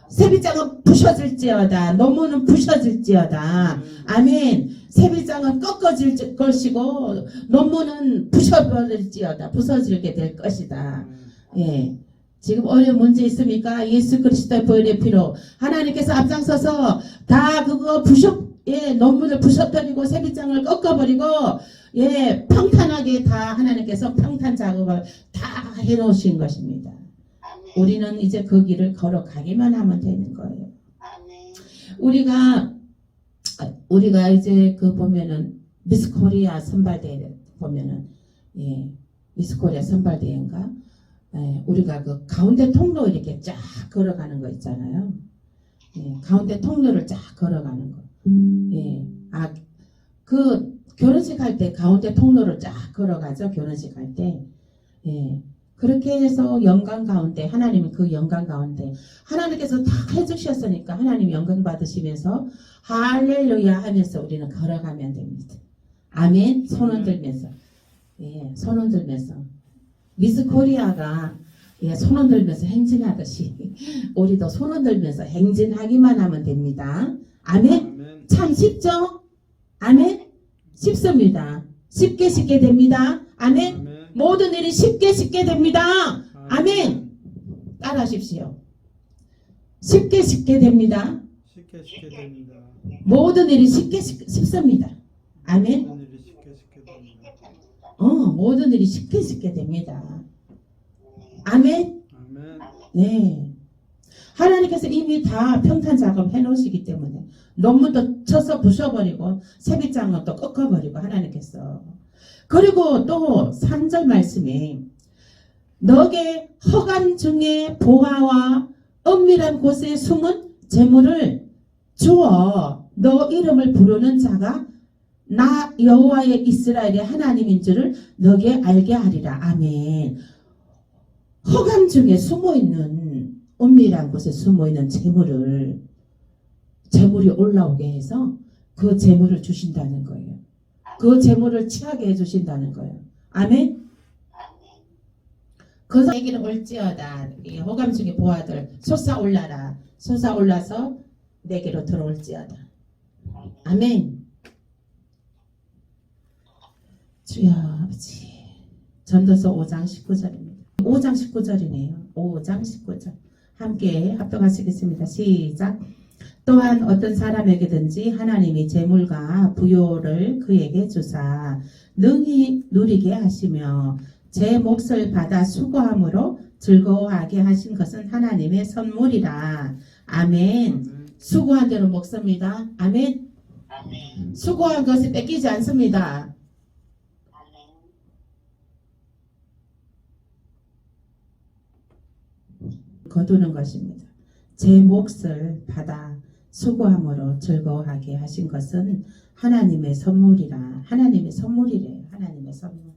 세비장은 부셔질지어다. 논문은 부셔질지어다. 아멘. 세비장은 꺾어질 것이고 논문은 부서질게 될 것이다. 예. 지금 어려운 문제 있습니까? 예수 그리스도의 보혈의 피로 하나님께서 앞장서서 다 그거 논문을 부셔버리고 세비장을 꺾어버리고 예, 평탄하게 다 하나님께서 평탄 작업을 다 해놓으신 것입니다. 아멘. 우리는 이제 그 길을 걸어가기만 하면 되는 거예요. 아멘. 우리가 이제 그 보면은 미스 코리아 선발대회 보면은 예, 미스 코리아 선발대회인가? 예, 우리가 그 가운데 통로 이렇게 쫙 걸어가는 거 있잖아요. 예, 가운데 통로를 쫙 걸어가는 거. 예, 그 결혼식 할 때 가운데 통로를 쫙 걸어가죠. 결혼식 할 때. 예. 그렇게 해서 영광 가운데 하나님이 그 영광 가운데 하나님께서 다 해주셨으니까 하나님 영광 받으시면서 할렐루야 하면서 우리는 걸어가면 됩니다. 아멘. 손을 들면서 예, 손 흔들면서 미스 코리아가 예, 손 흔들면서 행진하듯이 우리도 손 흔들면서 행진하기만 하면 됩니다. 아멘. 아멘. 참 쉽죠? 아멘. 쉽습니다. 쉽게 됩니다. 아멘. 아멘. 모든 일이 쉽게 됩니다. 아멘. 따라하십시오. 쉽게 됩니다. 쉽게 됩니다. 모든 일이 쉽습니다. 아멘. 모든 일이 쉽게 됩니다. 모든 일이 쉽게 됩니다. 아멘. 아멘. 네. 하나님께서 이미 다 평탄 작업 해놓으시기 때문에 논문도 쳐서 부숴버리고 세빛장은 또 꺾어버리고 하나님께서 그리고 또 3절 말씀에 너게 허감 중에 보화와 은밀한 곳에 숨은 재물을 주어 너 이름을 부르는 자가 나 여호와의 이스라엘의 하나님인 줄을 너게 알게 하리라. 아멘. 허감 중에 숨어있는 은밀한 곳에 숨어있는 재물이 올라오게 해서 그 재물을 주신다는 거예요. 그 재물을 취하게 해주신다는 거예요. 아멘. 그 얘기는 올지어다. 이 호감 중에 보아들 솟아올라라. 솟아올라서 내게로 들어올지어다. 아멘. 주여 아버지. 전도서 5장 19절입니다. 5장 19절이네요. 5장 19절. 함께 합독하시겠습니다. 시작. 또한 어떤 사람에게든지 하나님이 재물과 부요를 그에게 주사 능히 누리게 하시며 제 몫을 받아 수고함으로 즐거워하게 하신 것은 하나님의 선물이라. 아멘. 수고한 대로 먹습니다. 아멘. 아멘. 수고한 것이 뺏기지 않습니다. 아멘. 거두는 것입니다. 제 몫을 받아 수고함으로 즐거워하게 하신 것은 하나님의 선물이라. 하나님의 선물이래요. 하나님의 선물.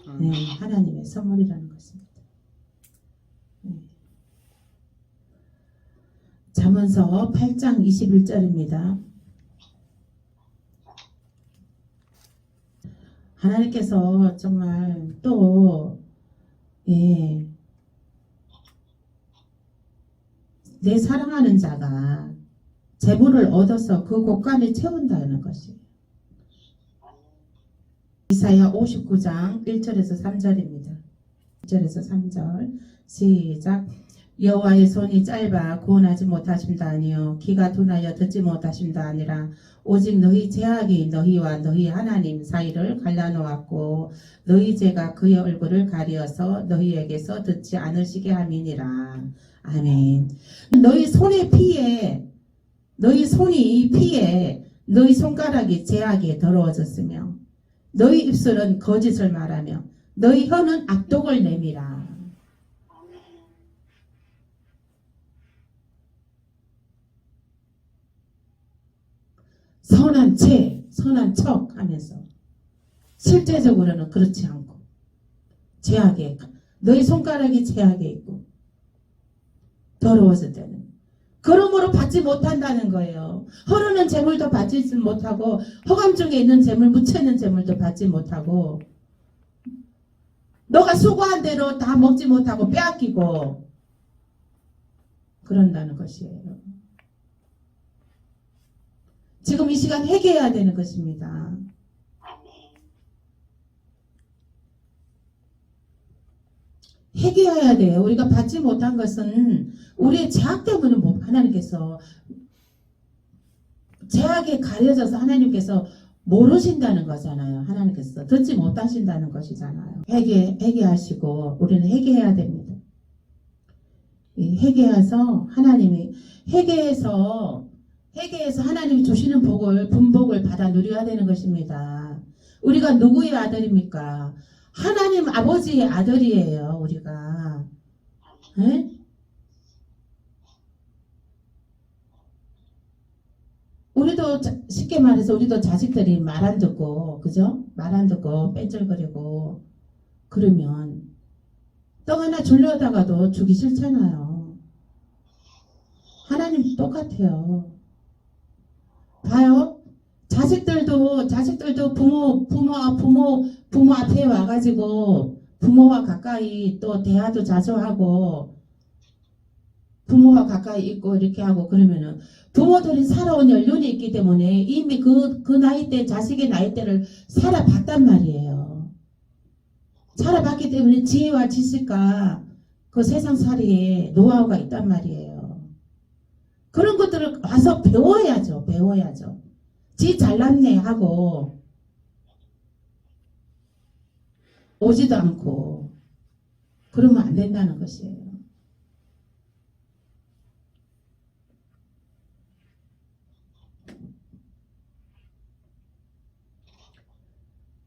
아멘. 네, 하나님의 선물이라는 것입니다. 네. 잠언서 8장 21절입니다. 하나님께서 정말 또 내 사랑하는 자가 재물을 얻어서 그 곳간을 채운다는 것이에요. 이사야 59장 1절에서 3절입니다. 1절에서 3절 시작. 여호와의 손이 짧아 구원하지 못하심다 아니요 귀가 둔하여 듣지 못하심다 아니라 오직 너희 죄악이 너희와 너희 하나님 사이를 갈라놓았고 너희 죄가 그의 얼굴을 가리어서 너희에게서 듣지 않으시게 함이니라. 아멘. 너희 손이 피에 너희 손가락이 죄악에 더러워졌으며 너희 입술은 거짓을 말하며 너희 혀는 악독을 내미라. 선한 척 하면서 실제적으로는 그렇지 않고 너희 손가락이 죄악에 있고 더러워질 때는 그러므로 받지 못한다는 거예요. 흐르는 재물도 받지 못하고 허감 중에 있는 재물, 묻혀있는 재물도 받지 못하고 너가 수고한 대로 다 먹지 못하고 빼앗기고 그런다는 것이에요. 지금 이 시간 회개해야 되는 것입니다. 회개해야 돼요. 우리가 받지 못한 것은 우리의 죄악 때문에 하나님께서 죄악에 가려져서 하나님께서 모르신다는 거잖아요. 하나님께서 듣지 못하신다는 것이잖아요. 회개하시고 우리는 회개해야 됩니다. 회개해서 회개해서 하나님이 주시는 분복을 받아 누려야 되는 것입니다. 우리가 누구의 아들입니까? 하나님 아버지의 아들이에요. 우리가. 에? 우리도 쉽게 말해서 우리도 자식들이 말 안 듣고 그죠? 말 안 듣고 뺀질거리고 그러면 떡 하나 주려다가도 주기 싫잖아요. 하나님 똑같아요. 봐요. 자식들도 부모 앞에 와가지고 부모와 가까이 또 대화도 자주 하고 부모와 가까이 있고 이렇게 하고 그러면은 부모들이 살아온 연륜이 있기 때문에 이미 그 나이대 자식의 나이대를 살아봤단 말이에요. 살아봤기 때문에 지혜와 지식과 그 세상살이에 노하우가 있단 말이에요. 그런 것들을 와서 배워야죠. 지 잘났네 하고 오지도 않고 그러면 안 된다는 것이에요.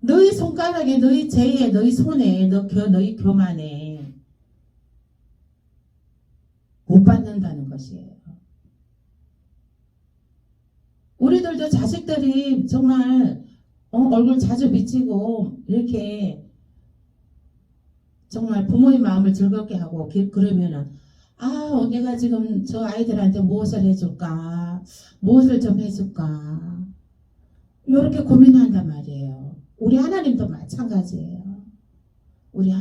너희 손가락에, 너희 재에, 너희 손에, 너희 교만에 못 받는다는 것이에요. 우리들도 자식들이 정말 얼굴 자주 비치고 이렇게 정말 부모의 마음을 즐겁게 하고 그러면은 내가 지금 저 아이들한테 무엇을 해줄까, 무엇을 좀 해줄까 이렇게 고민한단 말이에요. 우리 하나님도 마찬가지예요. 우리가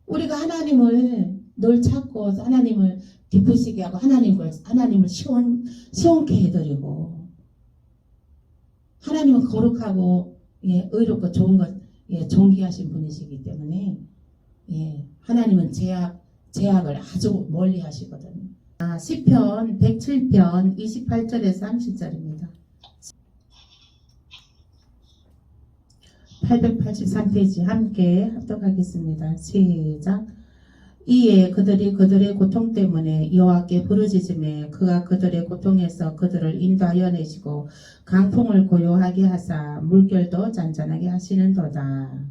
하나님을 늘 찾고 하나님을 기쁘시게 하고 하나님을 시원케 해드리고 하나님은 거룩하고 의롭고 좋은 것 존귀하신 분이시기 때문에 하나님은 제약을 아주 멀리 하시거든요. 시편 107편 28절에서 30절입니다. 883페이지 함께 합독하겠습니다. 시작. 이에 그들의 고통 때문에 여호와께 부르짖음에 그가 그들의 고통에서 그들을 인도하여 내시고 강풍을 고요하게 하사 물결도 잔잔하게 하시는도다.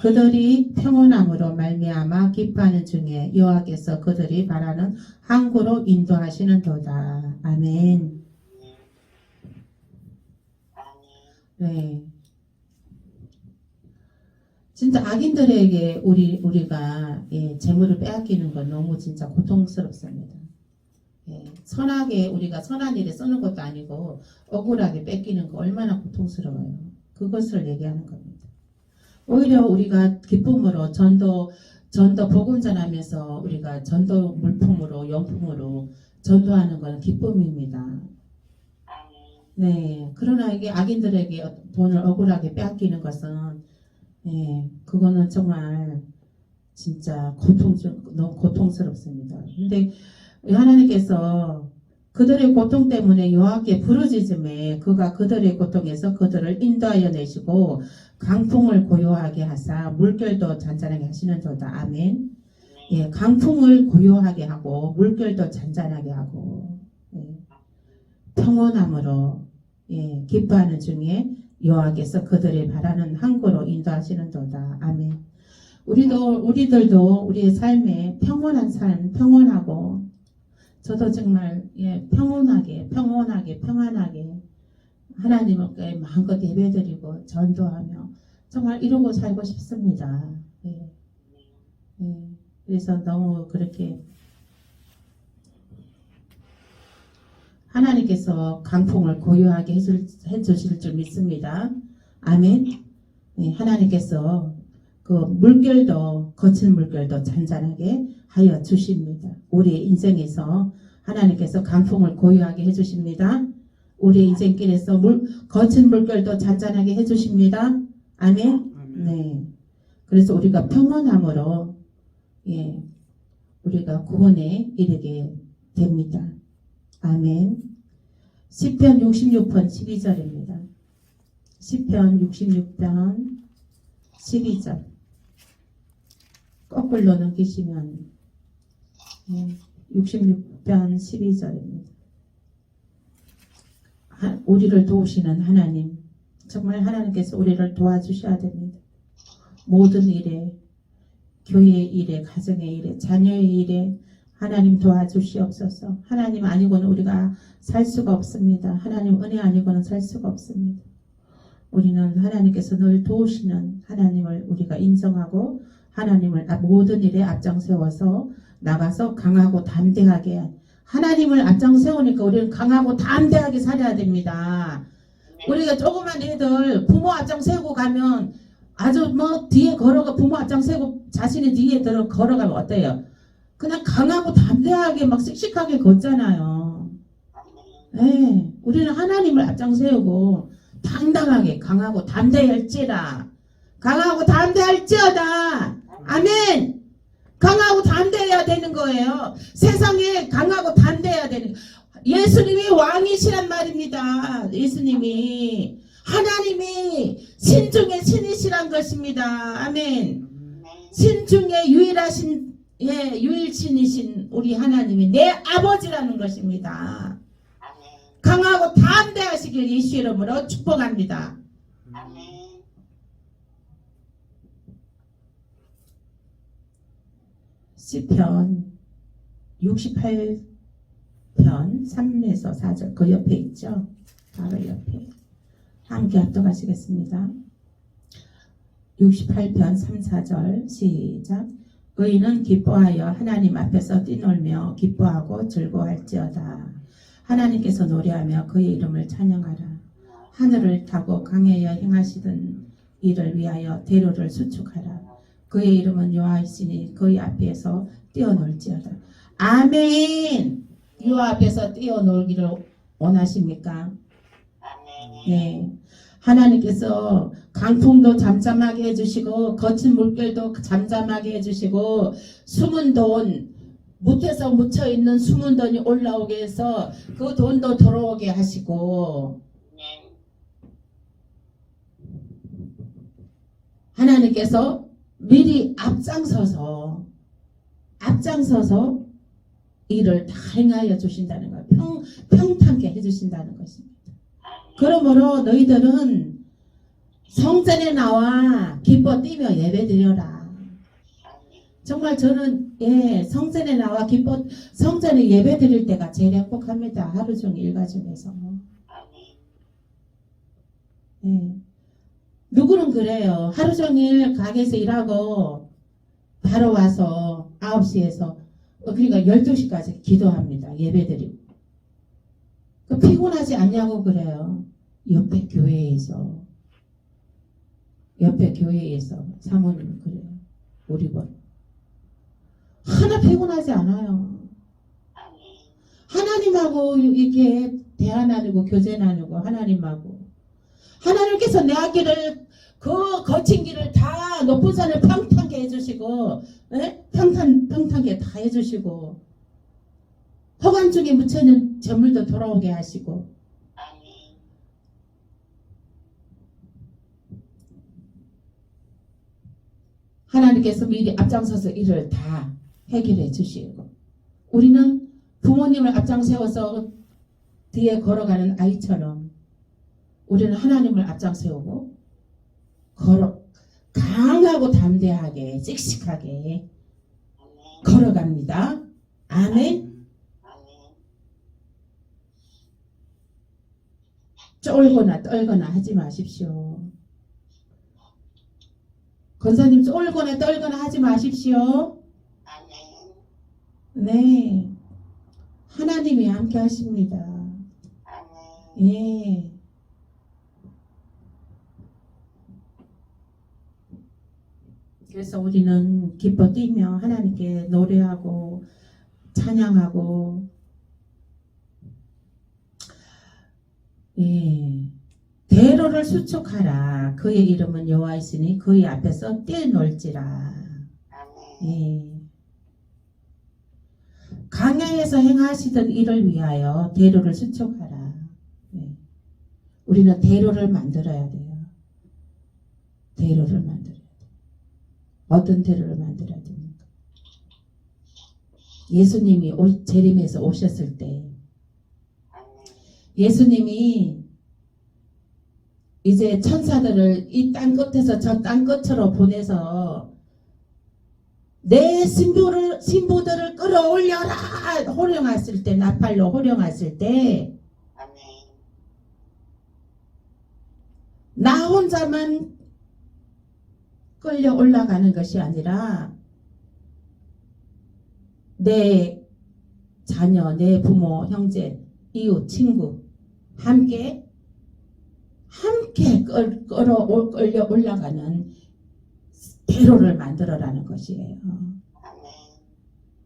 그들이 평온함으로 말미암아 기뻐하는 중에 여호와께서 그들이 바라는 항구로 인도하시는도다. 아멘. 네. 진짜 악인들에게 우리가 재물을 빼앗기는 건 너무 진짜 고통스럽습니다. 선하게 우리가 선한 일에 쓰는 것도 아니고 억울하게 뺏기는 거 얼마나 고통스러워요. 그것을 얘기하는 겁니다. 오히려 우리가 기쁨으로 전도 복음 전하면서 우리가 전도 물품으로 용품으로 전도하는 건 기쁨입니다. 네, 그러나 이게 악인들에게 돈을 억울하게 빼앗기는 것은 그거는 정말 진짜 너무 고통스럽습니다. 근데 하나님께서 그들의 고통 때문에 여호와께 부르짖음에 그가 그들의 고통에서 그들을 인도하여 내시고 강풍을 고요하게 하사 물결도 잔잔하게 하시는도다. 아멘. 강풍을 고요하게 하고 물결도 잔잔하게 하고 평온함으로 기뻐하는 중에 여호와께서 그들이 바라는 항구로 인도하시는도다. 아멘. 우리들도 우리의 삶에 평온한 삶, 평온하고 저도 정말 평온하게 하나님께 마음껏 예배드리고 전도하며 정말 이루고 살고 싶습니다. 그래서 너무 그렇게 하나님께서 강풍을 고요하게 해주실 줄 믿습니다. 아멘. 하나님께서 그 물결도 거친 물결도 잔잔하게 하여 주십니다. 우리의 인생에서 하나님께서 강풍을 고요하게 해주십니다. 우리의 인생길에서 거친 물결도 잔잔하게 해주십니다. 아멘. 네. 그래서 우리가 평온함으로 우리가 구원에 이르게 됩니다. 아멘. 시편 66편 12절입니다. 시편 66편 12절 거꾸로 넘기시면 66편 12절입니다. 우리를 도우시는 하나님, 정말 하나님께서 우리를 도와주셔야 됩니다. 모든 일에, 교회의 일에, 가정의 일에, 자녀의 일에 하나님 도와주시옵소서. 하나님 아니고는 우리가 살 수가 없습니다. 하나님 은혜 아니고는 살 수가 없습니다. 우리는 하나님께서 늘 도우시는 하나님을 우리가 인정하고 하나님을 모든 일에 앞장세워서 나가서 강하고 담대하게 하나님을 앞장 세우니까 우리는 강하고 담대하게 살아야 됩니다. 우리가 조그만 애들 부모 앞장 세우고 가면 아주 뭐 뒤에 걸어가 부모 앞장 세우고 자신의 뒤에 들어 걸어가면 어때요? 그냥 강하고 담대하게 막 씩씩하게 걷잖아요. 네, 우리는 하나님을 앞장 세우고 당당하게 강하고 담대할지라. 강하고 담대할지어다. 아멘. 강하고 담대해야 되는 거예요. 세상에 강하고 담대해야 되는 예수님이 왕이시란 말입니다. 예수님이 하나님이 신중의 신이시란 것입니다. 아멘. 신중의 유일하신 유일신이신 우리 하나님이 내 아버지라는 것입니다. 강하고 담대하시길 예수 이름으로 축복합니다. 시편 68편 3에서 4절 그 옆에 있죠. 바로 옆에 함께 합독하시겠습니다. 68편 3, 4절 시작. 의인은 기뻐하여 하나님 앞에서 뛰놀며 기뻐하고 즐거워할지어다. 하나님께서 노래하며 그의 이름을 찬양하라. 하늘을 타고 강에여 행하시던 이를 위하여 대로를 수축하라. 그의 이름은 여호와이시니 그의 앞에서 뛰어놀지어다. 아멘. 여호와 앞에서 뛰어놀기를 원하십니까? 네. 하나님께서 강풍도 잠잠하게 해주시고 거친 물결도 잠잠하게 해주시고 숨은 돈 못해서 묻혀있는 숨은 돈이 올라오게 해서 그 돈도 들어오게 하시고 하나님께서 미리 앞장서서 일을 다 행하여 주신다는 거예요. 평탄케 해주신다는 것입니다. 그러므로 너희들은 성전에 나와 기뻐 뛰며 예배드려라. 정말 저는 성전에 나와 기뻐 성전에 예배드릴 때가 제일 행복합니다. 하루 종일 일과 중에서. 누구는 그래요. 하루 종일 가게에서 일하고 바로 와서 9시에서 그러니까 12시까지 기도합니다. 예배드리고. 피곤하지 않냐고 그래요. 옆에 교회에서 사모님은 그래요. 우리 번 하나 피곤하지 않아요. 하나님하고 이렇게 대화 나누고 교제 나누고 하나님께서 내 길을 그 거친 길을 다 높은 산을 평탄게 해주시고 평탄게 다 해주시고 허관중에 묻혀있는 저물도 돌아오게 하시고 하나님께서 미리 앞장서서 일을 다 해결해 주시고 우리는 부모님을 앞장 세워서 뒤에 걸어가는 아이처럼 우리는 하나님을 앞장 세우고 강하고 담대하게 씩씩하게 걸어갑니다. 아멘. 쫄거나 떨거나 하지 마십시오. 권사님 쫄거나 떨거나 하지 마십시오. 네. 하나님이 함께 하십니다. 예. 그래서 우리는 기뻐 뛰며 하나님께 노래하고 찬양하고 대로를 수축하라. 그의 이름은 여호와이시니 그의 앞에서 뛰놀지라. 강야에서 행하시던 일을 위하여 대로를 수축하라. 우리는 대로를 만들어야 돼요. 대로를 만들어야 돼요. 어떤 대로를 만들어야 됩니까? 예수님이 재림에서 오셨을 때 예수님이 이제 천사들을 이 땅 끝에서 저 땅 끝으로 보내서 내 신부들을 끌어올려라 호령했을 때 나팔로 호령했을 때 나 혼자만 끌려 올라가는 것이 아니라 내 자녀, 내 부모, 형제, 이웃, 친구 함께 끌어 올라가는 대로를 만들어라는 것이에요.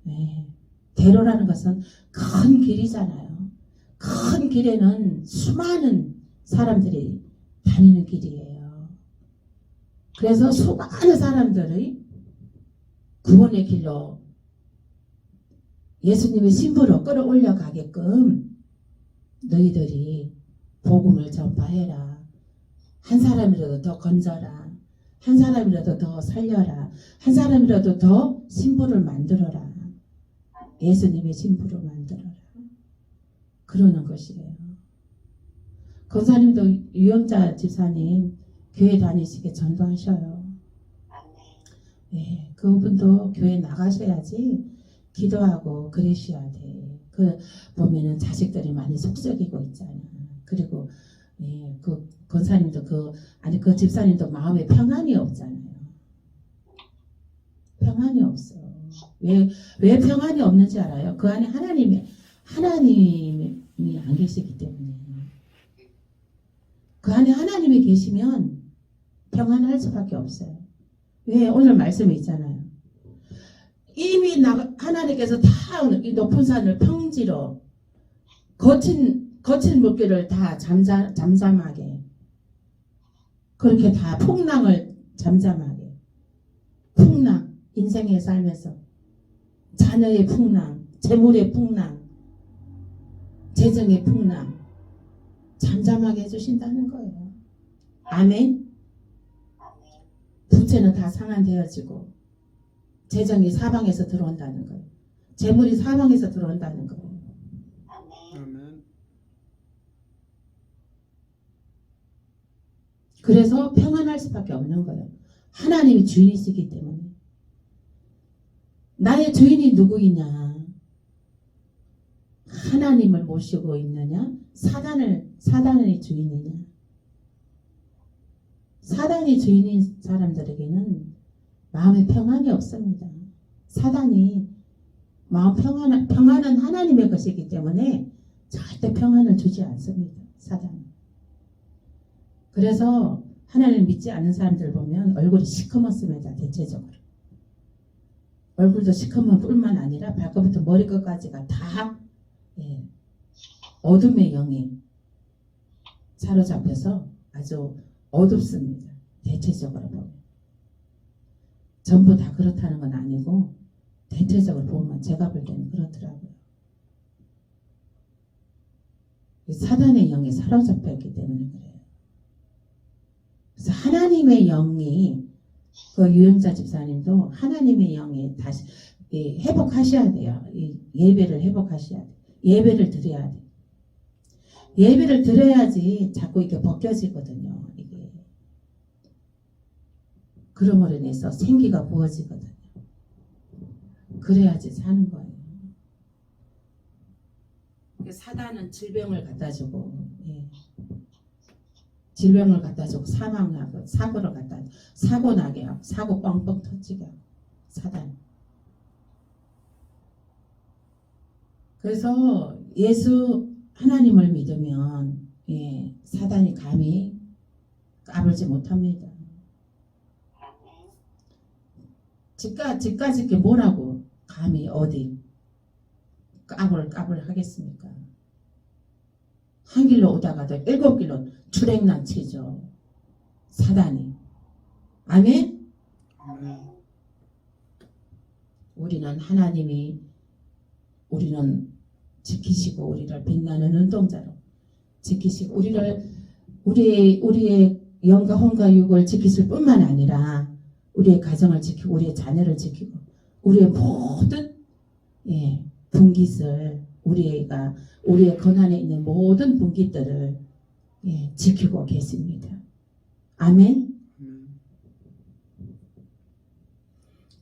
네. 대로라는 것은 큰 길이잖아요. 큰 길에는 수많은 사람들이 다니는 길이에요. 그래서 수많은 사람들의 구원의 길로 예수님의 신부로 끌어올려 가게끔 너희들이 복음을 전파해라. 한 사람이라도 더 건져라. 한 사람이라도 더 살려라. 한 사람이라도 더 신부를 만들어라. 예수님의 신부로 만들어라. 그러는 것이에요. 권사님도 유영자 집사님 교회 다니시게 전도하셔요. 네, 그분도 교회 나가셔야지 기도하고 그러셔야 돼. 그 보면은 자식들이 많이 속썩이고 있잖아. 그리고 그 권사님도 그 집사님도 마음에 평안이 없잖아요. 평안이 없어. 왜 평안이 없는지 알아요? 그 안에 하나님이 안 계시기 때문에. 그 안에 하나님이 계시면 평안할 수밖에 없어요. 왜? 오늘 말씀이 있잖아요. 이미 하나님께서 다 이 높은 산을 평지로 거친 물길을 다 잠잠하게 그렇게 다 풍랑을 잠잠하게 풍랑 인생에 살면서 자녀의 풍랑, 재물의 풍랑, 재정의 풍랑 잠잠하게 해주신다는 거예요. 아멘. 부채는 다 상환되어지고 재정이 사방에서 들어온다는 거예요. 재물이 사방에서 들어온다는 거예요. 아멘. 그래서 평안할 수밖에 없는 거예요. 하나님이 주인이시기 때문에. 나의 주인이 누구이냐? 하나님을 모시고 있느냐? 사단의 주인이냐? 사단이 주인인 사람들에게는 마음에 평안이 없습니다. 사단이 마음 평안은 하나님의 것이기 때문에 절대 평안을 주지 않습니다. 사단은. 그래서 하나님을 믿지 않는 사람들 보면 얼굴이 시커멓습니다. 대체적으로. 얼굴도 시커먼 뿐만 아니라 발끝부터 머리끝까지가 다 어둠의 영에 사로잡혀서 아주 어둡습니다. 대체적으로 보면. 전부 다 그렇다는 건 아니고 대체적으로 보면 제가 볼 때는 그렇더라고요. 사단의 영에 사로잡혔기 때문에 그래요. 그래서 하나님의 영이 그 유영자 집사님도 하나님의 영에 다시 회복하셔야 돼요. 예배를 회복하셔야 돼요. 예배를 드려야 돼요. 예배를 드려야지 자꾸 이렇게 벗겨지거든요. 이게. 그럼으로 인해서 생기가 부어지거든요. 그래야지 사는 거예요. 사단은 질병을 갖다 주고, 질병을 갖다 주고 사망하고 사고를 갖다 사고 나게 하고 사고 뻥뻥 터지게 하고 사단. 그래서 예수 하나님을 믿으면 사단이 감히 까불지 못합니다. 집까지 이렇게 뭐라고 감히 어디 까불 하겠습니까? 한 길로 오다가도 7길로 출행난 치죠. 사단이. 아멘? 아멘. 우리는 지키시고 우리를 빛나는 눈동자로 지키시고 우리의 영과 혼과 육을 지키실 뿐만 아니라 우리의 가정을 지키고 우리의 자녀를 지키고 우리의 모든 분깃을 우리의 권한에 있는 모든 분깃들을 지키고 계십니다. 아멘.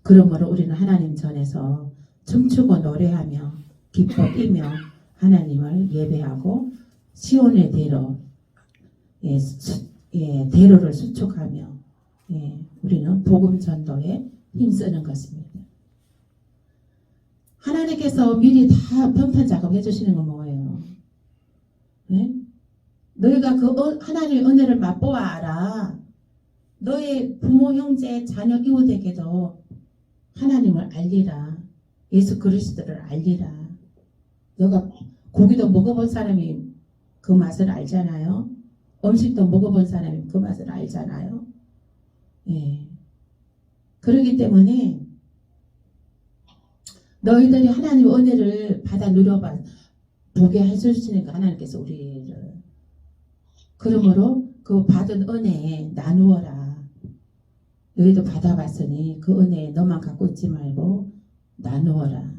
그러므로 우리는 하나님 전에서 춤추고 노래하며 기뻐 뛰며 하나님을 예배하고 시온의 대로를 수축하며 우리는 복음 전도에 힘쓰는 것입니다. 하나님께서 미리 다 평판 작업해 주시는 건 뭐예요? 네? 너희가 그 하나님의 은혜를 맛보아 알아. 너의 부모, 형제, 자녀, 이웃에게도 하나님을 알리라. 예수 그리스도를 알리라. 너가 고기도 먹어본 사람이 그 맛을 알잖아요. 음식도 먹어본 사람이 그 맛을 알잖아요. 예. 그렇기 때문에 너희들이 하나님의 은혜를 받아 누려봐 보게 해주시는 하나님께서 우리를 그러므로 그 받은 은혜에 나누어라. 너희도 받아봤으니 그 은혜에 너만 갖고 있지 말고 나누어라.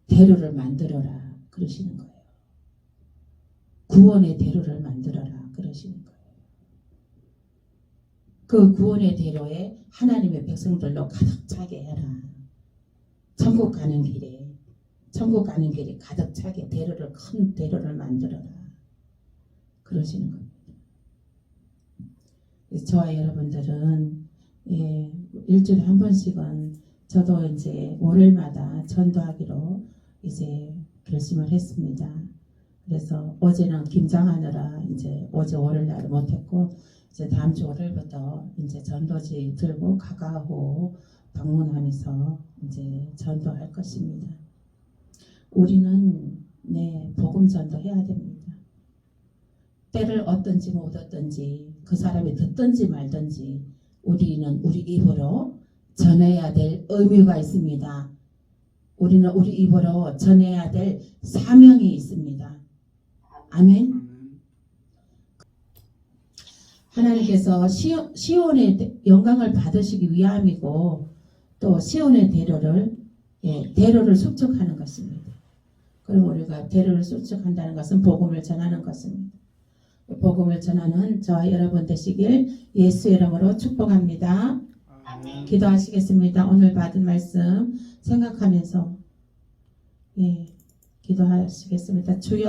대로를 만들어라. 그러시는 거예요. 구원의 대로를 만들어라. 그러시는 거예요. 그 구원의 대로에 하나님의 백성들로 가득 차게 해라. 천국 가는 길에 가득 차게 대로를 큰 대로를 만들어라. 그러시는 겁니다. 저와 여러분들은 일주일에 한 번씩은 저도 이제 월요일마다 전도하기로 이제 결심을 했습니다. 그래서 어제는 김장하느라 이제 어제 월요일 날 못했고 이제 다음 주 월요일부터 이제 전도지 들고 가가호 방문하면서 이제 전도할 것입니다. 우리는 복음 전도해야 됩니다. 때를 얻든지 못 얻든지 그 사람이 듣든지 말든지 우리는 우리 입으로 전해야 될 의무가 있습니다. 우리는 우리 입으로 전해야 될 사명이 있습니다. 아멘. 하나님께서 시온의 영광을 받으시기 위함이고 또 시온의 대로를 수축하는 것입니다. 그럼 우리가 대로를 수축한다는 것은 복음을 전하는 것입니다. 복음을 전하는 저와 여러분 되시길 예수 이름으로 축복합니다. 아멘. 기도하시겠습니다. 오늘 받은 말씀 생각하면서 기도하시겠습니다. 주여